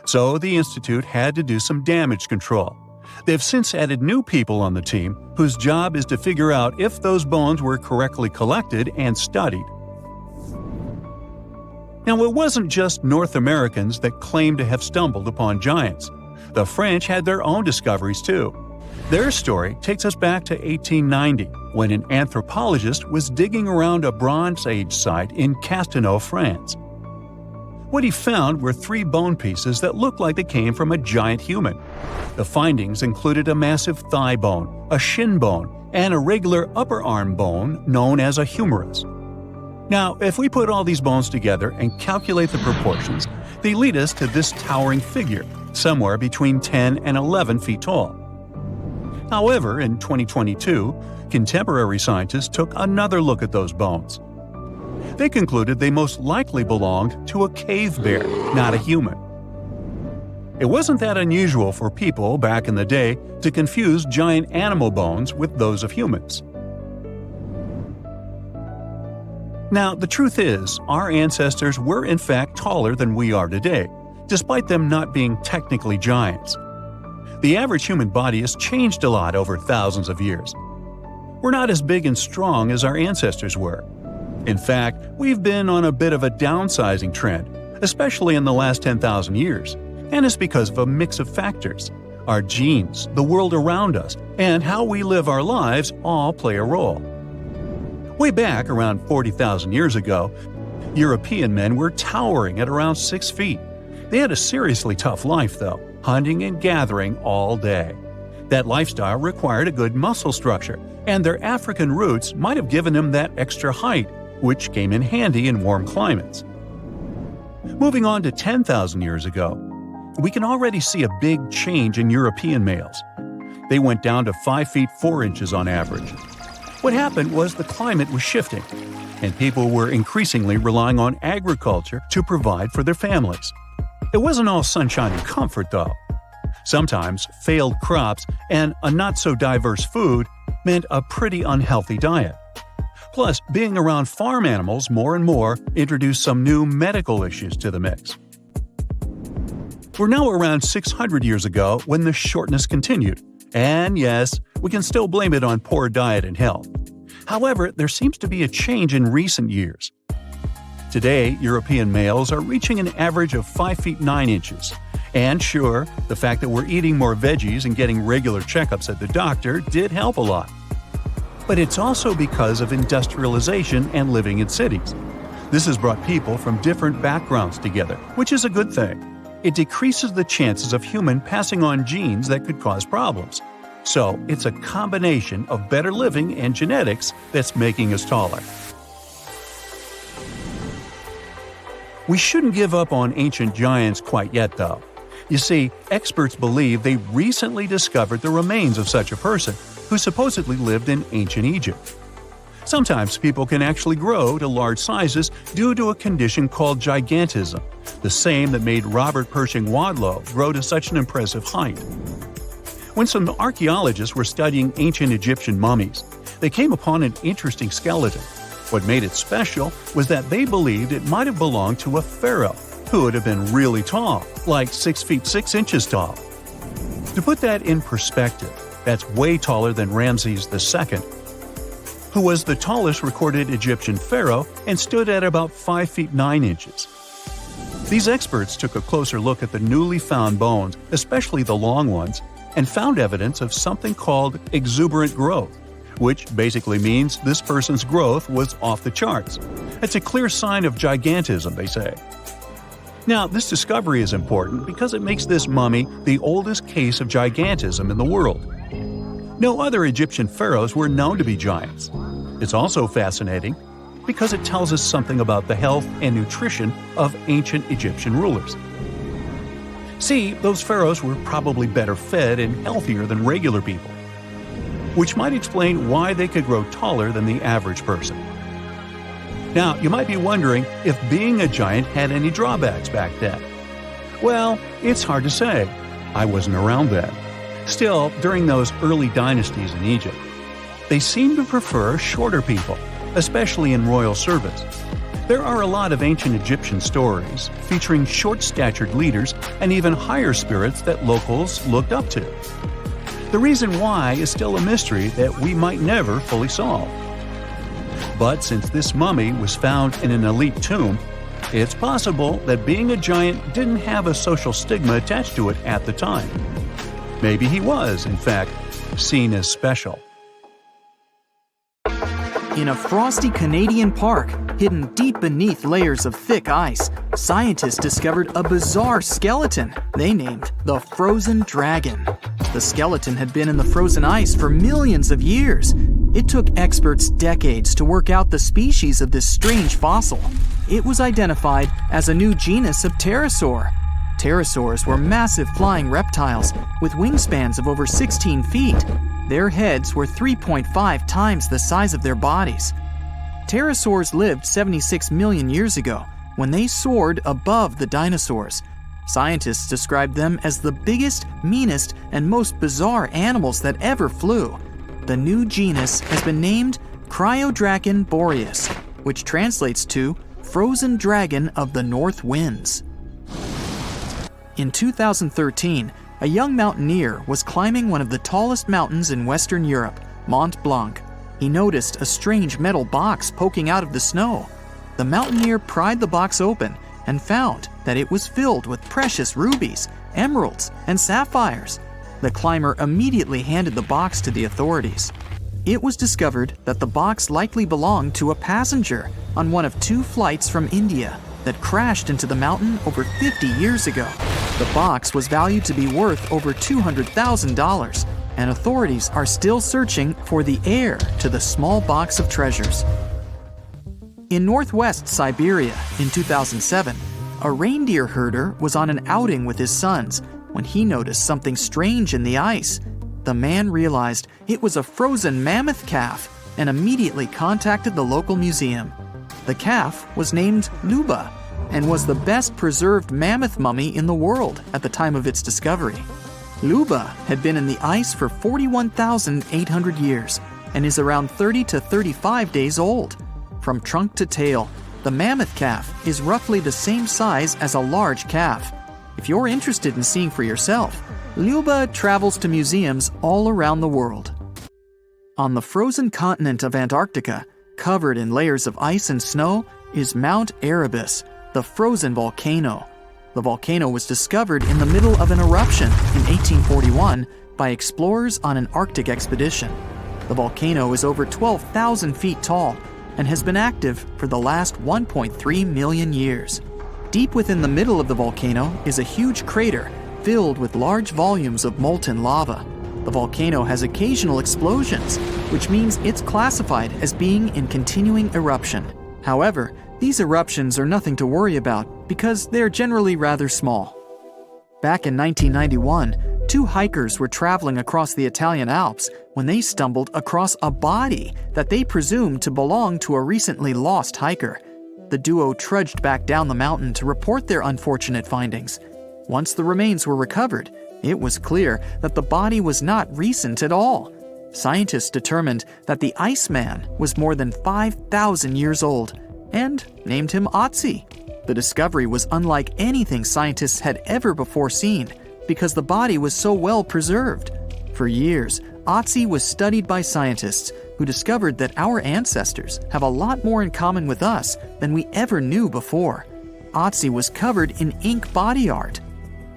So the Institute had to do some damage control. They've since added new people on the team whose job is to figure out if those bones were correctly collected and studied. Now, it wasn't just North Americans that claimed to have stumbled upon giants. The French had their own discoveries too. Their story takes us back to 1890, when an anthropologist was digging around a Bronze Age site in Castelnau, France. What he found were 3 bone pieces that looked like they came from a giant human. The findings included a massive thigh bone, a shin bone, and a regular upper arm bone known as a humerus. Now, if we put all these bones together and calculate the proportions, they lead us to this towering figure, somewhere between 10 and 11 feet tall. However, in 2022, contemporary scientists took another look at those bones. They concluded they most likely belonged to a cave bear, not a human. It wasn't that unusual for people back in the day to confuse giant animal bones with those of humans. Now, the truth is, our ancestors were in fact taller than we are today, despite them not being technically giants. The average human body has changed a lot over thousands of years. We're not as big and strong as our ancestors were. In fact, we've been on a bit of a downsizing trend, especially in the last 10,000 years, and it's because of a mix of factors. Our genes, the world around us, and how we live our lives all play a role. Way back around 40,000 years ago, European men were towering at around 6 feet. They had a seriously tough life, though, hunting and gathering all day. That lifestyle required a good muscle structure, and their African roots might have given them that extra height, which came in handy in warm climates. Moving on to 10,000 years ago, we can already see a big change in European males. They went down to 5 feet 4 inches on average. What happened was the climate was shifting, and people were increasingly relying on agriculture to provide for their families. It wasn't all sunshine and comfort, though. Sometimes failed crops and a not-so-diverse food meant a pretty unhealthy diet. Plus, being around farm animals more and more introduced some new medical issues to the mix. We're now around 600 years ago when the shortness continued. And yes, we can still blame it on poor diet and health. However, there seems to be a change in recent years. Today, European males are reaching an average of 5 feet 9 inches. And sure, the fact that we're eating more veggies and getting regular checkups at the doctor did help a lot. But it's also because of industrialization and living in cities. This has brought people from different backgrounds together, which is a good thing. It decreases the chances of human passing on genes that could cause problems. So, it's a combination of better living and genetics that's making us taller. We shouldn't give up on ancient giants quite yet, though. You see, experts believe they recently discovered the remains of such a person who supposedly lived in ancient Egypt. Sometimes people can actually grow to large sizes due to a condition called gigantism, the same that made Robert Pershing Wadlow grow to such an impressive height. When some archaeologists were studying ancient Egyptian mummies, they came upon an interesting skeleton. What made it special was that they believed it might have belonged to a pharaoh, who would have been really tall, like 6 feet 6 inches tall. To put that in perspective, that's way taller than Ramses II, who was the tallest recorded Egyptian pharaoh and stood at about 5 feet 9 inches. These experts took a closer look at the newly found bones, especially the long ones, and found evidence of something called exuberant growth, which basically means this person's growth was off the charts. It's a clear sign of gigantism, they say. Now, this discovery is important because it makes this mummy the oldest case of gigantism in the world. No other Egyptian pharaohs were known to be giants. It's also fascinating because it tells us something about the health and nutrition of ancient Egyptian rulers. See, those pharaohs were probably better fed and healthier than regular people, which might explain why they could grow taller than the average person. Now, you might be wondering if being a giant had any drawbacks back then. Well, it's hard to say. I wasn't around then. Still, during those early dynasties in Egypt, they seemed to prefer shorter people, especially in royal service. There are a lot of ancient Egyptian stories featuring short-statured leaders and even higher spirits that locals looked up to. The reason why is still a mystery that we might never fully solve. But since this mummy was found in an elite tomb, it's possible that being a giant didn't have a social stigma attached to it at the time. Maybe he was, in fact, seen as special. In a frosty Canadian park, hidden deep beneath layers of thick ice, scientists discovered a bizarre skeleton they named the Frozen Dragon. The skeleton had been in the frozen ice for millions of years. It took experts decades to work out the species of this strange fossil. It was identified as a new genus of pterosaur. Pterosaurs were massive flying reptiles with wingspans of over 16 feet. Their heads were 3.5 times the size of their bodies. Pterosaurs lived 76 million years ago when they soared above the dinosaurs. Scientists described them as the biggest, meanest, and most bizarre animals that ever flew. The new genus has been named Cryodragon boreas, which translates to frozen dragon of the north winds. In 2013, a young mountaineer was climbing one of the tallest mountains in Western Europe, Mont Blanc. He noticed a strange metal box poking out of the snow. The mountaineer pried the box open and found that it was filled with precious rubies, emeralds, and sapphires. The climber immediately handed the box to the authorities. It was discovered that the box likely belonged to a passenger on one of 2 flights from India that crashed into the mountain over 50 years ago. The box was valued to be worth over $200,000, and authorities are still searching for the heir to the small box of treasures. In northwest Siberia in 2007, a reindeer herder was on an outing with his sons when he noticed something strange in the ice. The man realized it was a frozen mammoth calf and immediately contacted the local museum. The calf was named Luba and was the best preserved mammoth mummy in the world at the time of its discovery. Luba had been in the ice for 41,800 years and is around 30 to 35 days old. From trunk to tail, the mammoth calf is roughly the same size as a large calf. If you're interested in seeing for yourself, Luba travels to museums all around the world. On the frozen continent of Antarctica, covered in layers of ice and snow, is Mount Erebus, the frozen volcano. The volcano was discovered in the middle of an eruption in 1841 by explorers on an Arctic expedition. The volcano is over 12,000 feet tall and has been active for the last 1.3 million years. Deep within the middle of the volcano is a huge crater filled with large volumes of molten lava. The volcano has occasional explosions, which means it's classified as being in continuing eruption. However, these eruptions are nothing to worry about because they're generally rather small. Back in 1991, 2 hikers were traveling across the Italian Alps when they stumbled across a body that they presumed to belong to a recently lost hiker. The duo trudged back down the mountain to report their unfortunate findings. Once the remains were recovered, it was clear that the body was not recent at all. Scientists determined that the Iceman was more than 5,000 years old and named him Otzi. The discovery was unlike anything scientists had ever before seen because the body was so well preserved. For years, Otzi was studied by scientists who discovered that our ancestors have a lot more in common with us than we ever knew before. Otzi was covered in ink body art.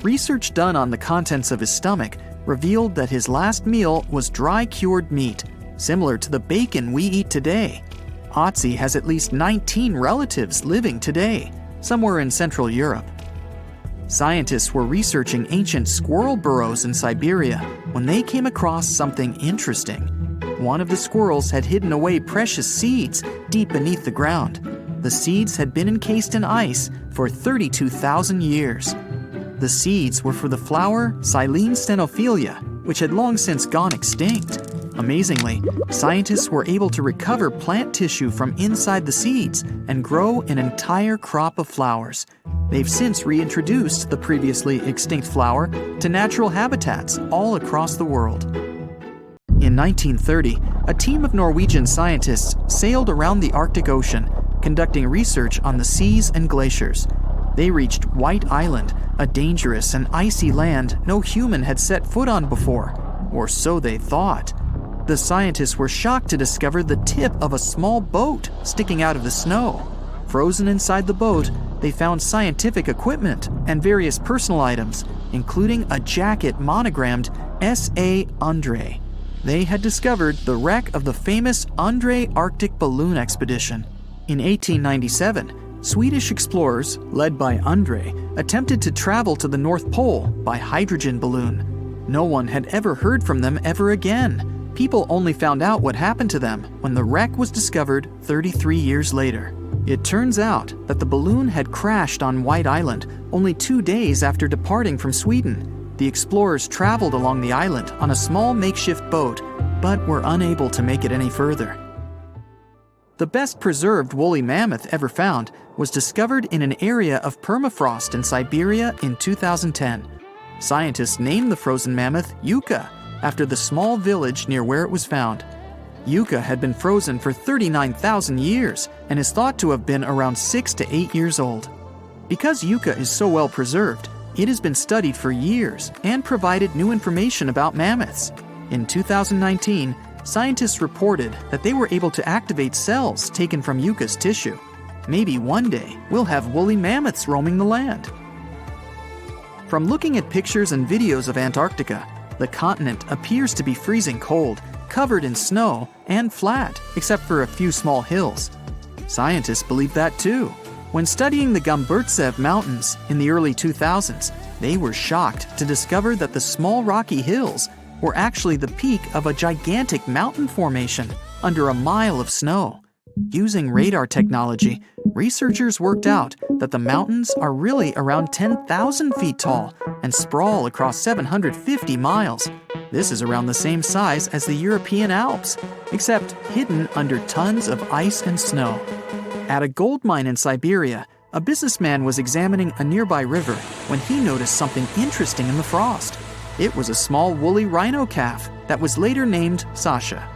Research done on the contents of his stomach revealed that his last meal was dry cured meat, similar to the bacon we eat today. Otzi has at least 19 relatives living today, somewhere in Central Europe. Scientists were researching ancient squirrel burrows in Siberia when they came across something interesting. One of the squirrels had hidden away precious seeds deep beneath the ground. The seeds had been encased in ice for 32,000 years. The seeds were for the flower Silene stenophilia, which had long since gone extinct. Amazingly, scientists were able to recover plant tissue from inside the seeds and grow an entire crop of flowers. They've since reintroduced the previously extinct flower to natural habitats all across the world. In 1930, a team of Norwegian scientists sailed around the Arctic Ocean, conducting research on the seas and glaciers. They reached White Island, a dangerous and icy land no human had set foot on before, or so they thought. The scientists were shocked to discover the tip of a small boat sticking out of the snow. Frozen inside the boat, they found scientific equipment and various personal items, including a jacket monogrammed S.A. Andre. They had discovered the wreck of the famous Andre Arctic balloon expedition. In 1897, Swedish explorers, led by Andre, attempted to travel to the North Pole by hydrogen balloon. No one had ever heard from them ever again. People only found out what happened to them when the wreck was discovered 33 years later. It turns out that the balloon had crashed on White Island only 2 days after departing from Sweden. The explorers traveled along the island on a small makeshift boat, but were unable to make it any further. The best preserved woolly mammoth ever found was discovered in an area of permafrost in Siberia in 2010. Scientists named the frozen mammoth Yucca after the small village near where it was found. Yucca had been frozen for 39,000 years and is thought to have been around 6 to 8 years old. Because Yucca is so well preserved, it has been studied for years and provided new information about mammoths. In 2019, scientists reported that they were able to activate cells taken from Yucca's tissue. Maybe one day we'll have woolly mammoths roaming the land. From looking at pictures and videos of Antarctica, the continent appears to be freezing cold, covered in snow, and flat, except for a few small hills. Scientists believe that too. When studying the Gomburtsev Mountains in the early 2000s, they were shocked to discover that the small rocky hills were actually the peak of a gigantic mountain formation under a mile of snow. Using radar technology, researchers worked out that the mountains are really around 10,000 feet tall and sprawl across 750 miles. This is around the same size as the European Alps, except hidden under tons of ice and snow. At a gold mine in Siberia, a businessman was examining a nearby river when he noticed something interesting in the frost. It was a small woolly rhino calf that was later named Sasha.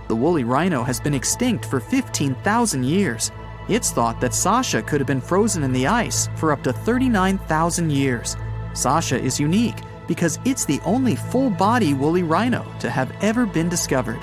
The woolly rhino has been extinct for 15,000 years. It's thought that Sasha could have been frozen in the ice for up to 39,000 years. Sasha is unique because it's the only full-body woolly rhino to have ever been discovered.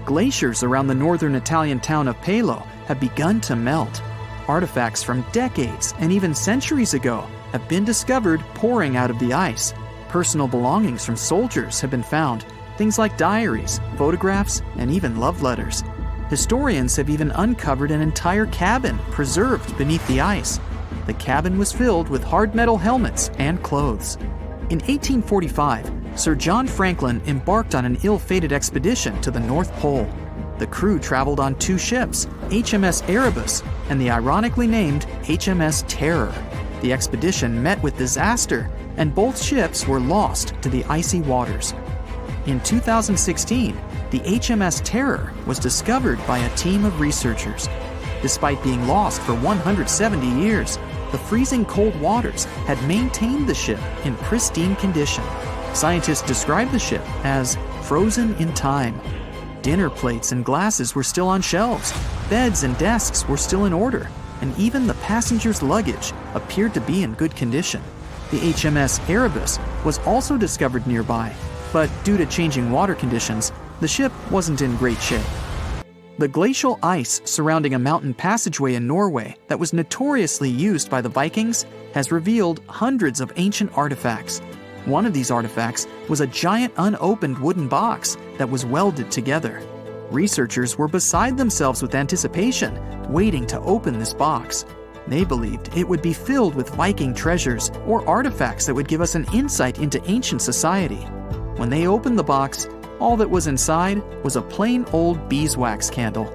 Glaciers around the northern Italian town of Pelo have begun to melt. Artifacts from decades and even centuries ago have been discovered pouring out of the ice. Personal belongings from soldiers have been found, things like diaries, photographs, and even love letters. Historians have even uncovered an entire cabin preserved beneath the ice. The cabin was filled with hard metal helmets and clothes. In 1845, Sir John Franklin embarked on an ill-fated expedition to the North Pole. The crew traveled on 2 ships, HMS Erebus and the ironically named HMS Terror. The expedition met with disaster, and both ships were lost to the icy waters. In 2016, the HMS Terror was discovered by a team of researchers. Despite being lost for 170 years, the freezing cold waters had maintained the ship in pristine condition. Scientists described the ship as frozen in time. Dinner plates and glasses were still on shelves, beds and desks were still in order, and even the passengers' luggage appeared to be in good condition. The HMS Erebus was also discovered nearby, but due to changing water conditions, the ship wasn't in great shape. The glacial ice surrounding a mountain passageway in Norway that was notoriously used by the Vikings has revealed hundreds of ancient artifacts. One of these artifacts was a giant unopened wooden box that was welded together. Researchers were beside themselves with anticipation, waiting to open this box. They believed it would be filled with Viking treasures or artifacts that would give us an insight into ancient society. When they opened the box, all that was inside was a plain old beeswax candle.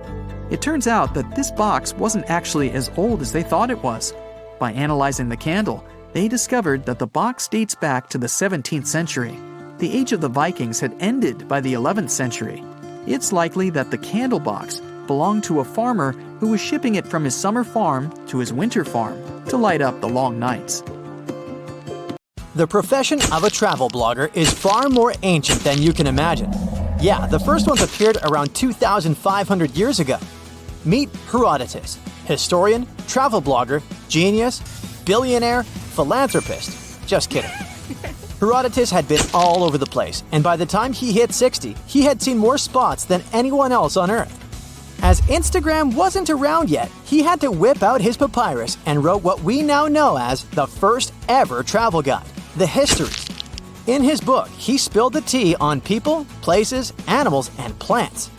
It turns out that this box wasn't actually as old as they thought it was. By analyzing the candle, they discovered that the box dates back to the 17th century. The age of the Vikings had ended by the 11th century. It's likely that the candle box belonged to a farmer who was shipping it from his summer farm to his winter farm to light up the long nights. The profession of a travel blogger is far more ancient than you can imagine. Yeah, the first ones appeared around 2,500 years ago. Meet Herodotus, historian, travel blogger, genius, billionaire, philanthropist. Just kidding. Herodotus had been all over the place, and by the time he hit 60, he had seen more spots than anyone else on Earth. As Instagram wasn't around yet, he had to whip out his papyrus and wrote what we now know as the first ever travel guide, The Histories. In his book, he spilled the tea on people, places, animals, and plants.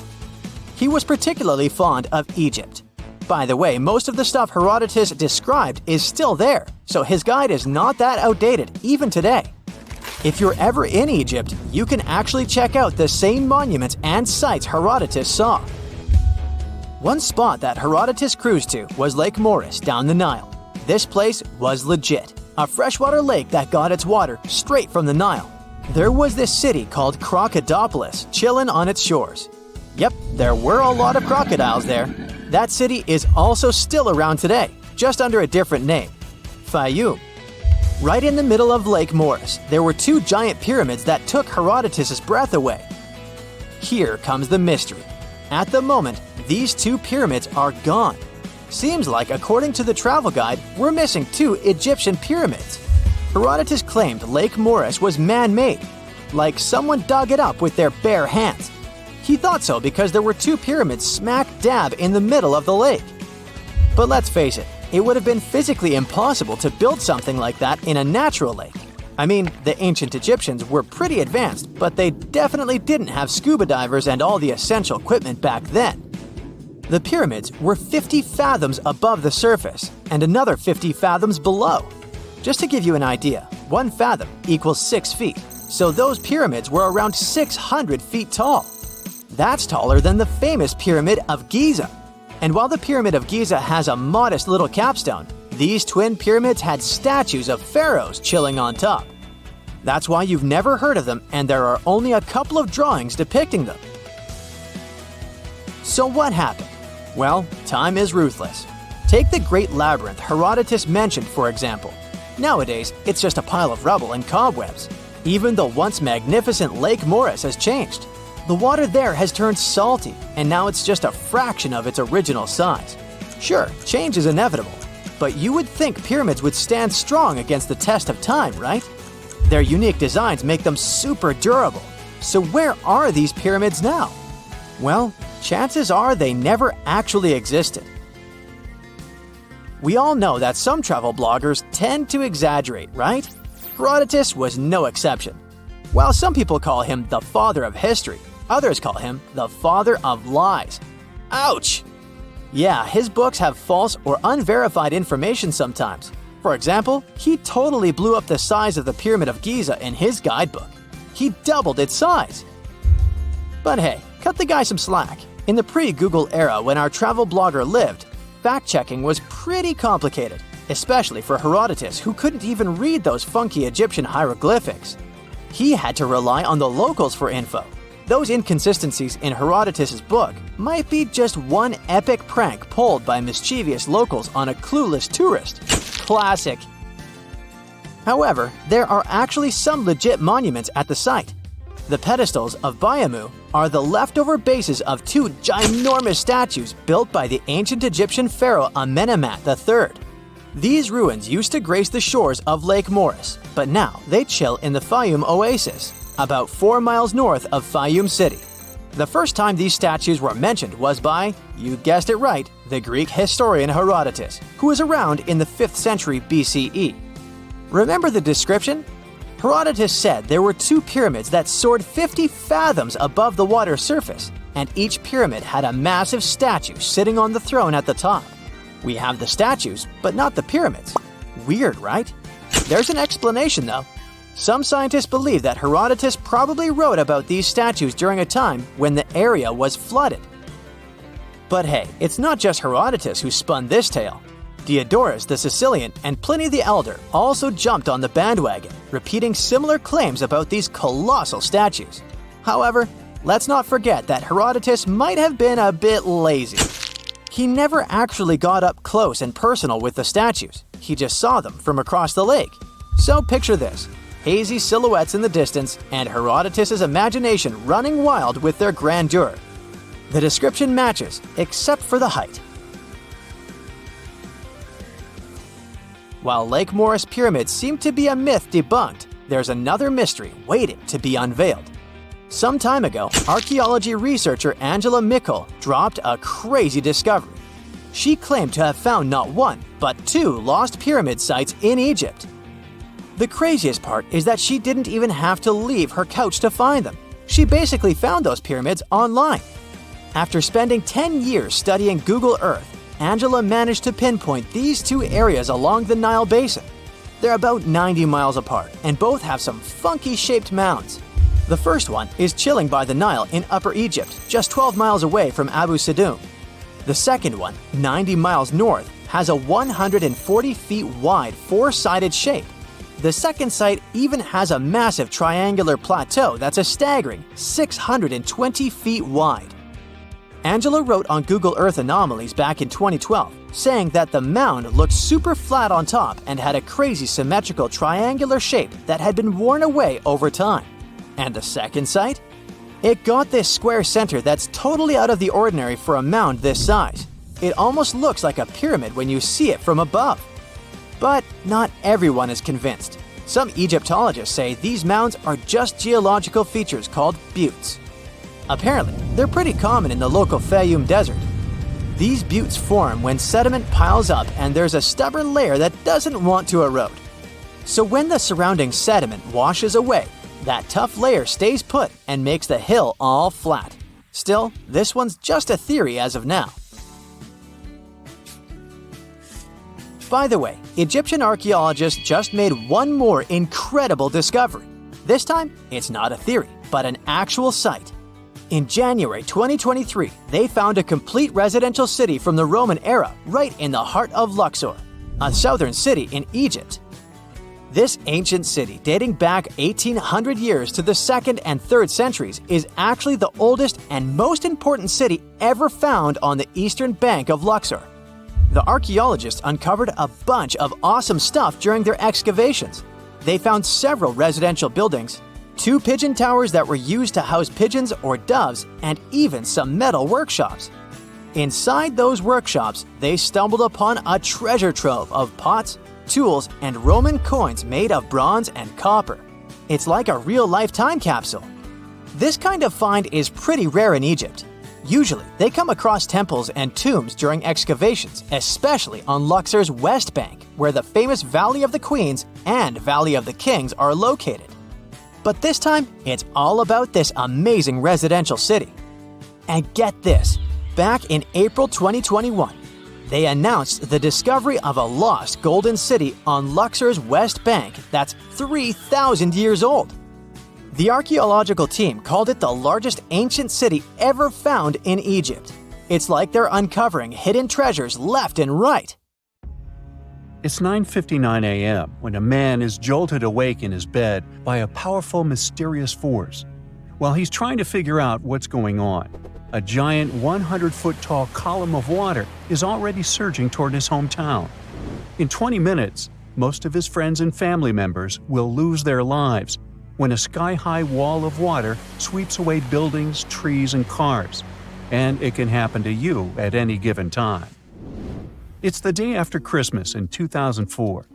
He was particularly fond of Egypt. By the way, most of the stuff Herodotus described is still there, so his guide is not that outdated even today. If you're ever in Egypt, you can actually check out the same monuments and sites Herodotus saw. One spot that Herodotus cruised to was Lake Moeris down the Nile. This place was legit, a freshwater lake that got its water straight from the Nile. There was this city called Crocodipolis chilling on its shores. Yep, there were a lot of crocodiles there. That city is also still around today, just under a different name, Fayum. Right in the middle of Lake Moeris, there were two giant pyramids that took Herodotus' breath away. Here comes the mystery. At the moment, these two pyramids are gone. Seems like, according to the travel guide, we're missing two Egyptian pyramids. Herodotus claimed Lake Moeris was man-made, like someone dug it up with their bare hands. He thought so because there were two pyramids smack dab in the middle of the lake. But let's face it, it would have been physically impossible to build something like that in a natural lake. I mean, the ancient Egyptians were pretty advanced, but they definitely didn't have scuba divers and all the essential equipment back then. The pyramids were 50 fathoms above the surface and another 50 fathoms below. Just to give you an idea, 1 fathom equals 6 feet, so those pyramids were around 600 feet tall. That's taller than the famous Pyramid of Giza. And while the Pyramid of Giza has a modest little capstone, these twin pyramids had statues of pharaohs chilling on top. That's why you've never heard of them, and there are only a couple of drawings depicting them. So what happened? Well, time is ruthless. Take the Great Labyrinth Herodotus mentioned, for example. Nowadays, it's just a pile of rubble and cobwebs. Even the once magnificent Lake Moeris has changed. The water there has turned salty, and now it's just a fraction of its original size. Sure, change is inevitable, but you would think pyramids would stand strong against the test of time, right? Their unique designs make them super durable. So where are these pyramids now? Well, chances are they never actually existed. We all know that some travel bloggers tend to exaggerate, right? Herodotus was no exception. While some people call him the father of history, others call him the father of lies. Ouch! Yeah, his books have false or unverified information sometimes. For example, he totally blew up the size of the Pyramid of Giza in his guidebook. He doubled its size. But hey, cut the guy some slack. In the pre-Google era when our travel blogger lived, fact-checking was pretty complicated, especially for Herodotus, who couldn't even read those funky Egyptian hieroglyphics. He had to rely on the locals for info. Those inconsistencies in Herodotus' book might be just one epic prank pulled by mischievous locals on a clueless tourist. Classic. However, there are actually some legit monuments at the site. The pedestals of Baiamu are the leftover bases of two ginormous statues built by the ancient Egyptian pharaoh Amenemhat III. These ruins used to grace the shores of Lake Moeris, but now they chill in the Fayum Oasis, about 4 miles north of Fayum City. The first time these statues were mentioned was by, you guessed it right, the Greek historian Herodotus, who was around in the 5th century BCE. Remember the description? Herodotus said there were two pyramids that soared 50 fathoms above the water surface, and each pyramid had a massive statue sitting on the throne at the top. We have the statues, but not the pyramids. Weird, right? There's an explanation, though. Some scientists believe that Herodotus probably wrote about these statues during a time when the area was flooded. But hey, it's not just Herodotus who spun this tale. Diodorus the Sicilian and Pliny the Elder also jumped on the bandwagon, repeating similar claims about these colossal statues. However, let's not forget that Herodotus might have been a bit lazy. He never actually got up close and personal with the statues. He just saw them from across the lake. So picture this. Hazy silhouettes in the distance, and Herodotus' imagination running wild with their grandeur. The description matches, except for the height. While Lake Moeris pyramids seem to be a myth debunked, there's another mystery waiting to be unveiled. Some time ago, archaeology researcher Angela Mickle dropped a crazy discovery. She claimed to have found not one, but two lost pyramid sites in Egypt. The craziest part is that she didn't even have to leave her couch to find them. She basically found those pyramids online. After spending 10 years studying Google Earth, Angela managed to pinpoint these two areas along the Nile Basin. They're about 90 miles apart, and both have some funky-shaped mounds. The first one is chilling by the Nile in Upper Egypt, just 12 miles away from Abu Sidoum. The second one, 90 miles north, has a 140 feet wide four-sided shape. The second site even has a massive triangular plateau that's a staggering 620 feet wide. Angela wrote on Google Earth Anomalies back in 2012, saying that the mound looked super flat on top and had a crazy symmetrical triangular shape that had been worn away over time. And the second site? It got this square center that's totally out of the ordinary for a mound this size. It almost looks like a pyramid when you see it from above. But not everyone is convinced. Some Egyptologists say these mounds are just geological features called buttes. Apparently, they're pretty common in the local Fayum Desert. These buttes form when sediment piles up and there's a stubborn layer that doesn't want to erode. So when the surrounding sediment washes away, that tough layer stays put and makes the hill all flat. Still, this one's just a theory as of now. By the way, Egyptian archaeologists just made one more incredible discovery. This time, it's not a theory, but an actual site. In January 2023, they found a complete residential city from the Roman era right in the heart of Luxor, a southern city in Egypt. This ancient city, dating back 1,800 years to the 2nd and 3rd centuries, is actually the oldest and most important city ever found on the eastern bank of Luxor. The archaeologists uncovered a bunch of awesome stuff during their excavations. They found several residential buildings, 2 pigeon towers that were used to house pigeons or doves, and even some metal workshops. Inside those workshops, they stumbled upon a treasure trove of pots, tools, and Roman coins made of bronze and copper. It's like a real-life time capsule. This kind of find is pretty rare in Egypt. Usually, they come across temples and tombs during excavations, especially on Luxor's west bank, where the famous Valley of the Queens and Valley of the Kings are located. But this time, it's all about this amazing residential city. And get this, back in April 2021, they announced the discovery of a lost golden city on Luxor's west bank that's 3,000 years old. The archaeological team called it the largest ancient city ever found in Egypt. It's like they're uncovering hidden treasures left and right. It's 9:59 a.m. when a man is jolted awake in his bed by a powerful, mysterious force. While he's trying to figure out what's going on, a giant 100-foot-tall column of water is already surging toward his hometown. In 20 minutes, most of his friends and family members will lose their lives when a sky-high wall of water sweeps away buildings, trees, and cars. And it can happen to you at any given time. It's the day after Christmas in 2004.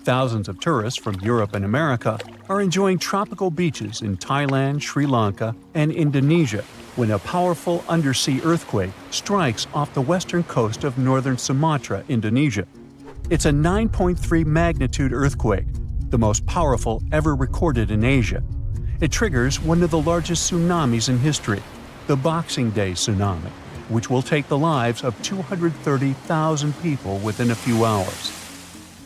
Thousands of tourists from Europe and America are enjoying tropical beaches in Thailand, Sri Lanka, and Indonesia when a powerful undersea earthquake strikes off the western coast of northern Sumatra, Indonesia. It's a 9.3 magnitude earthquake, the most powerful ever recorded in Asia. It triggers one of the largest tsunamis in history, the Boxing Day tsunami, which will take the lives of 230,000 people within a few hours.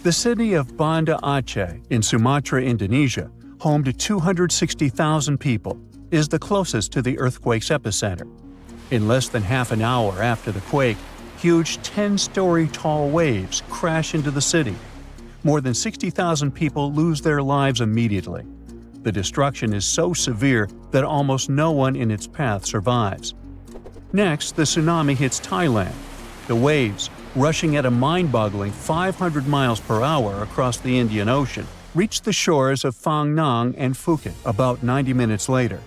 The city of Banda Aceh in Sumatra, Indonesia, home to 260,000 people, is the closest to the earthquake's epicenter. In less than half an hour after the quake, huge 10-story tall waves crash into the city. More than 60,000 people lose their lives immediately. The destruction is so severe that almost no one in its path survives. Next, the tsunami hits Thailand. The waves, rushing at a mind-boggling 500 miles per hour across the Indian Ocean, reach the shores of Phang Nang and Phuket about 90 minutes later.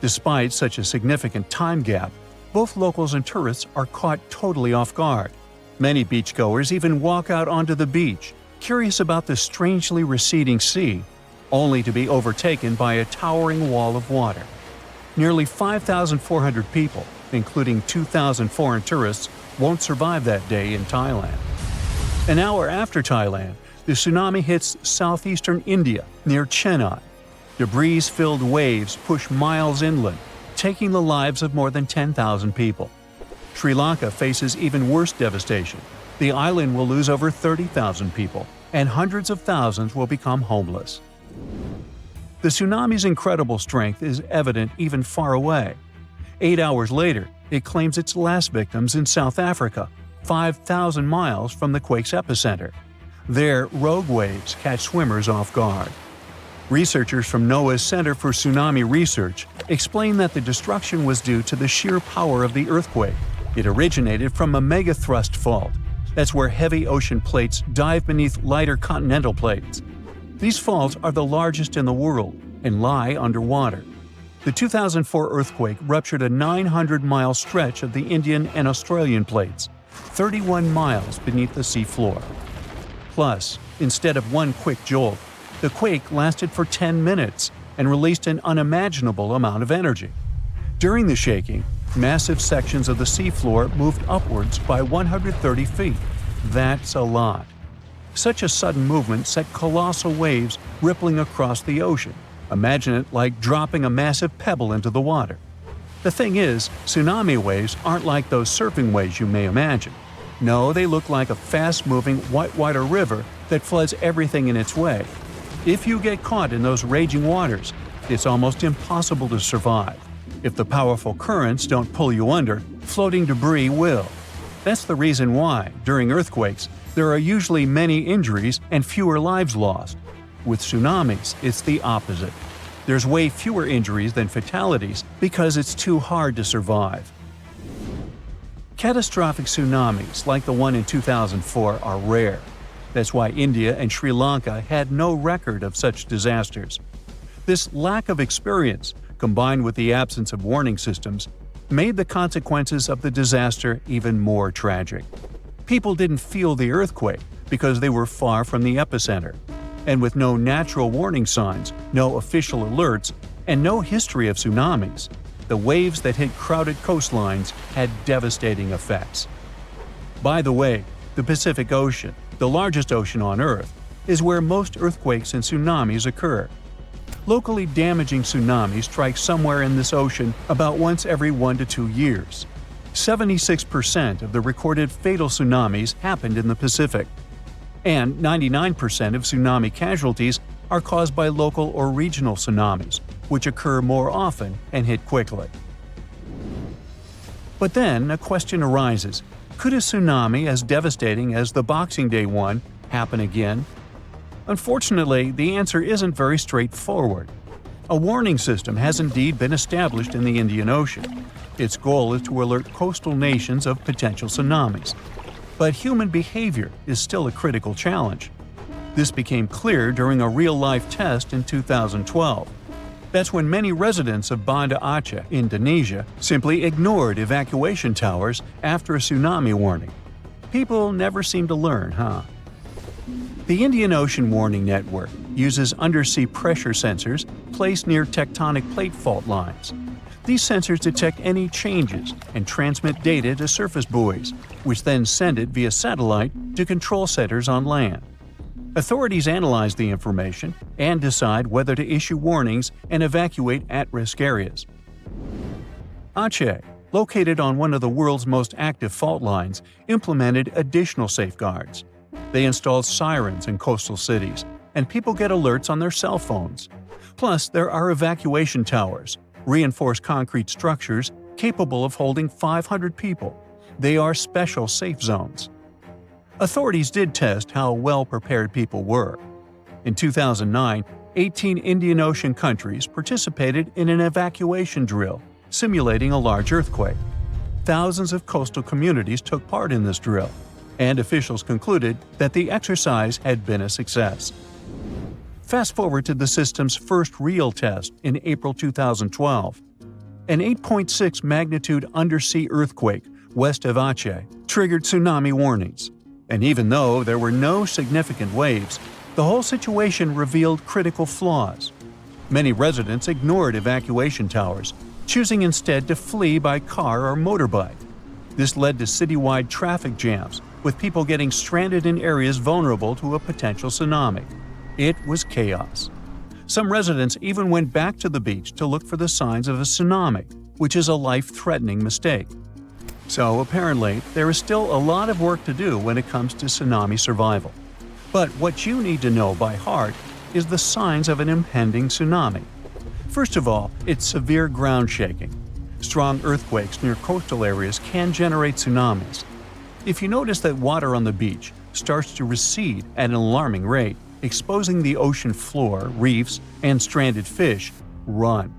Despite such a significant time gap, both locals and tourists are caught totally off guard. Many beachgoers even walk out onto the beach, curious about the strangely receding sea, only to be overtaken by a towering wall of water. Nearly 5,400 people, including 2,000 foreign tourists, won't survive that day in Thailand. An hour after Thailand, the tsunami hits southeastern India near Chennai. Debris-filled waves push miles inland, taking the lives of more than 10,000 people. Sri Lanka faces even worse devastation. The island will lose over 30,000 people, and hundreds of thousands will become homeless. The tsunami's incredible strength is evident even far away. 8 hours later, it claims its last victims in South Africa, 5,000 miles from the quake's epicenter. There, rogue waves catch swimmers off guard. Researchers from NOAA's Center for Tsunami Research explain that the destruction was due to the sheer power of the earthquake It originated from a megathrust fault. That's where heavy ocean plates dive beneath lighter continental plates. These faults are the largest in the world and lie underwater. The 2004 earthquake ruptured a 900-mile stretch of the Indian and Australian plates, 31 miles beneath the seafloor. Plus, instead of one quick jolt, the quake lasted for 10 minutes and released an unimaginable amount of energy. During the shaking, massive sections of the seafloor moved upwards by 130 feet. That's a lot. Such a sudden movement set colossal waves rippling across the ocean. Imagine it like dropping a massive pebble into the water. The thing is, tsunami waves aren't like those surfing waves you may imagine. No, they look like a fast-moving whitewater river that floods everything in its way. If you get caught in those raging waters, it's almost impossible to survive. If the powerful currents don't pull you under, floating debris will. That's the reason why, during earthquakes, there are usually many injuries and fewer lives lost. With tsunamis, it's the opposite. There's way fewer injuries than fatalities because it's too hard to survive. Catastrophic tsunamis like the one in 2004 are rare. That's why India and Sri Lanka had no record of such disasters. This lack of experience, combined with the absence of warning systems, made the consequences of the disaster even more tragic. People didn't feel the earthquake because they were far from the epicenter. And with no natural warning signs, no official alerts, and no history of tsunamis, the waves that hit crowded coastlines had devastating effects. By the way, the Pacific Ocean, the largest ocean on Earth, is where most earthquakes and tsunamis occur. Locally damaging tsunamis strike somewhere in this ocean about once every 1 to 2 years. 76% of the recorded fatal tsunamis happened in the Pacific, and 99% of tsunami casualties are caused by local or regional tsunamis, which occur more often and hit quickly. But then a question arises: could a tsunami as devastating as the Boxing Day one happen again? Unfortunately, the answer isn't very straightforward. A warning system has indeed been established in the Indian Ocean. Its goal is to alert coastal nations of potential tsunamis. But human behavior is still a critical challenge. This became clear during a real-life test in 2012. That's when many residents of Banda Aceh, Indonesia, simply ignored evacuation towers after a tsunami warning. People never seem to learn, huh? The Indian Ocean Warning Network uses undersea pressure sensors placed near tectonic plate fault lines. These sensors detect any changes and transmit data to surface buoys, which then send it via satellite to control centers on land. Authorities analyze the information and decide whether to issue warnings and evacuate at-risk areas. Aceh, located on one of the world's most active fault lines, implemented additional safeguards. They installed sirens in coastal cities, and people get alerts on their cell phones. Plus, there are evacuation towers, reinforced concrete structures capable of holding 500 people. They are special safe zones. Authorities did test how well prepared people were. In 2009, 18 Indian Ocean countries participated in an evacuation drill, simulating a large earthquake. Thousands of coastal communities took part in this drill, and officials concluded that the exercise had been a success. Fast forward to the system's first real test in April 2012. An 8.6 magnitude undersea earthquake west of Aceh triggered tsunami warnings. And even though there were no significant waves, the whole situation revealed critical flaws. Many residents ignored evacuation towers, choosing instead to flee by car or motorbike. This led to citywide traffic jams, with people getting stranded in areas vulnerable to a potential tsunami. It was chaos. Some residents even went back to the beach to look for the signs of a tsunami, which is a life-threatening mistake. So apparently, there is still a lot of work to do when it comes to tsunami survival. But what you need to know by heart is the signs of an impending tsunami. First of all, it's severe ground shaking. Strong earthquakes near coastal areas can generate tsunamis. If you notice that water on the beach starts to recede at an alarming rate, exposing the ocean floor, reefs, and stranded fish, run.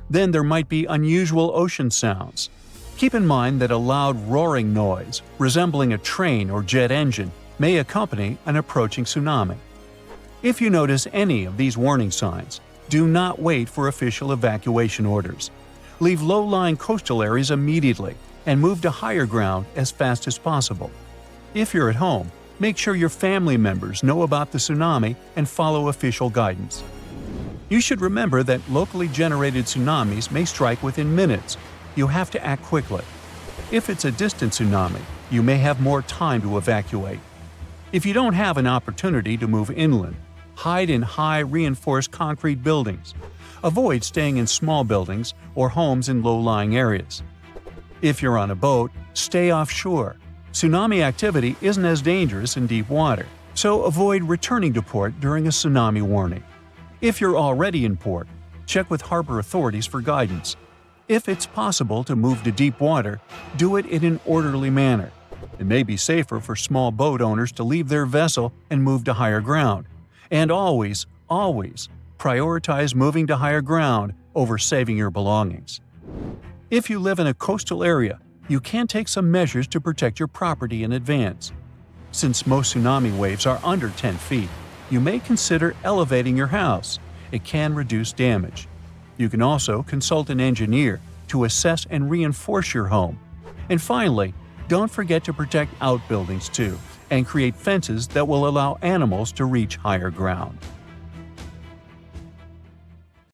Then there might be unusual ocean sounds. Keep in mind that a loud roaring noise, resembling a train or jet engine, may accompany an approaching tsunami. If you notice any of these warning signs, do not wait for official evacuation orders. Leave low-lying coastal areas immediately and move to higher ground as fast as possible. If you're at home, make sure your family members know about the tsunami and follow official guidance. You should remember that locally generated tsunamis may strike within minutes. You have to act quickly. If it's a distant tsunami, you may have more time to evacuate. If you don't have an opportunity to move inland, hide in high reinforced concrete buildings. Avoid staying in small buildings or homes in low-lying areas. If you're on a boat, stay offshore. Tsunami activity isn't as dangerous in deep water, so avoid returning to port during a tsunami warning. If you're already in port, check with harbor authorities for guidance. If it's possible to move to deep water, do it in an orderly manner. It may be safer for small boat owners to leave their vessel and move to higher ground. And always, prioritize moving to higher ground over saving your belongings. If you live in a coastal area, you can take some measures to protect your property in advance. Since most tsunami waves are under 10 feet, you may consider elevating your house. It can reduce damage. You can also consult an engineer to assess and reinforce your home. And finally, don't forget to protect outbuildings too, and create fences that will allow animals to reach higher ground.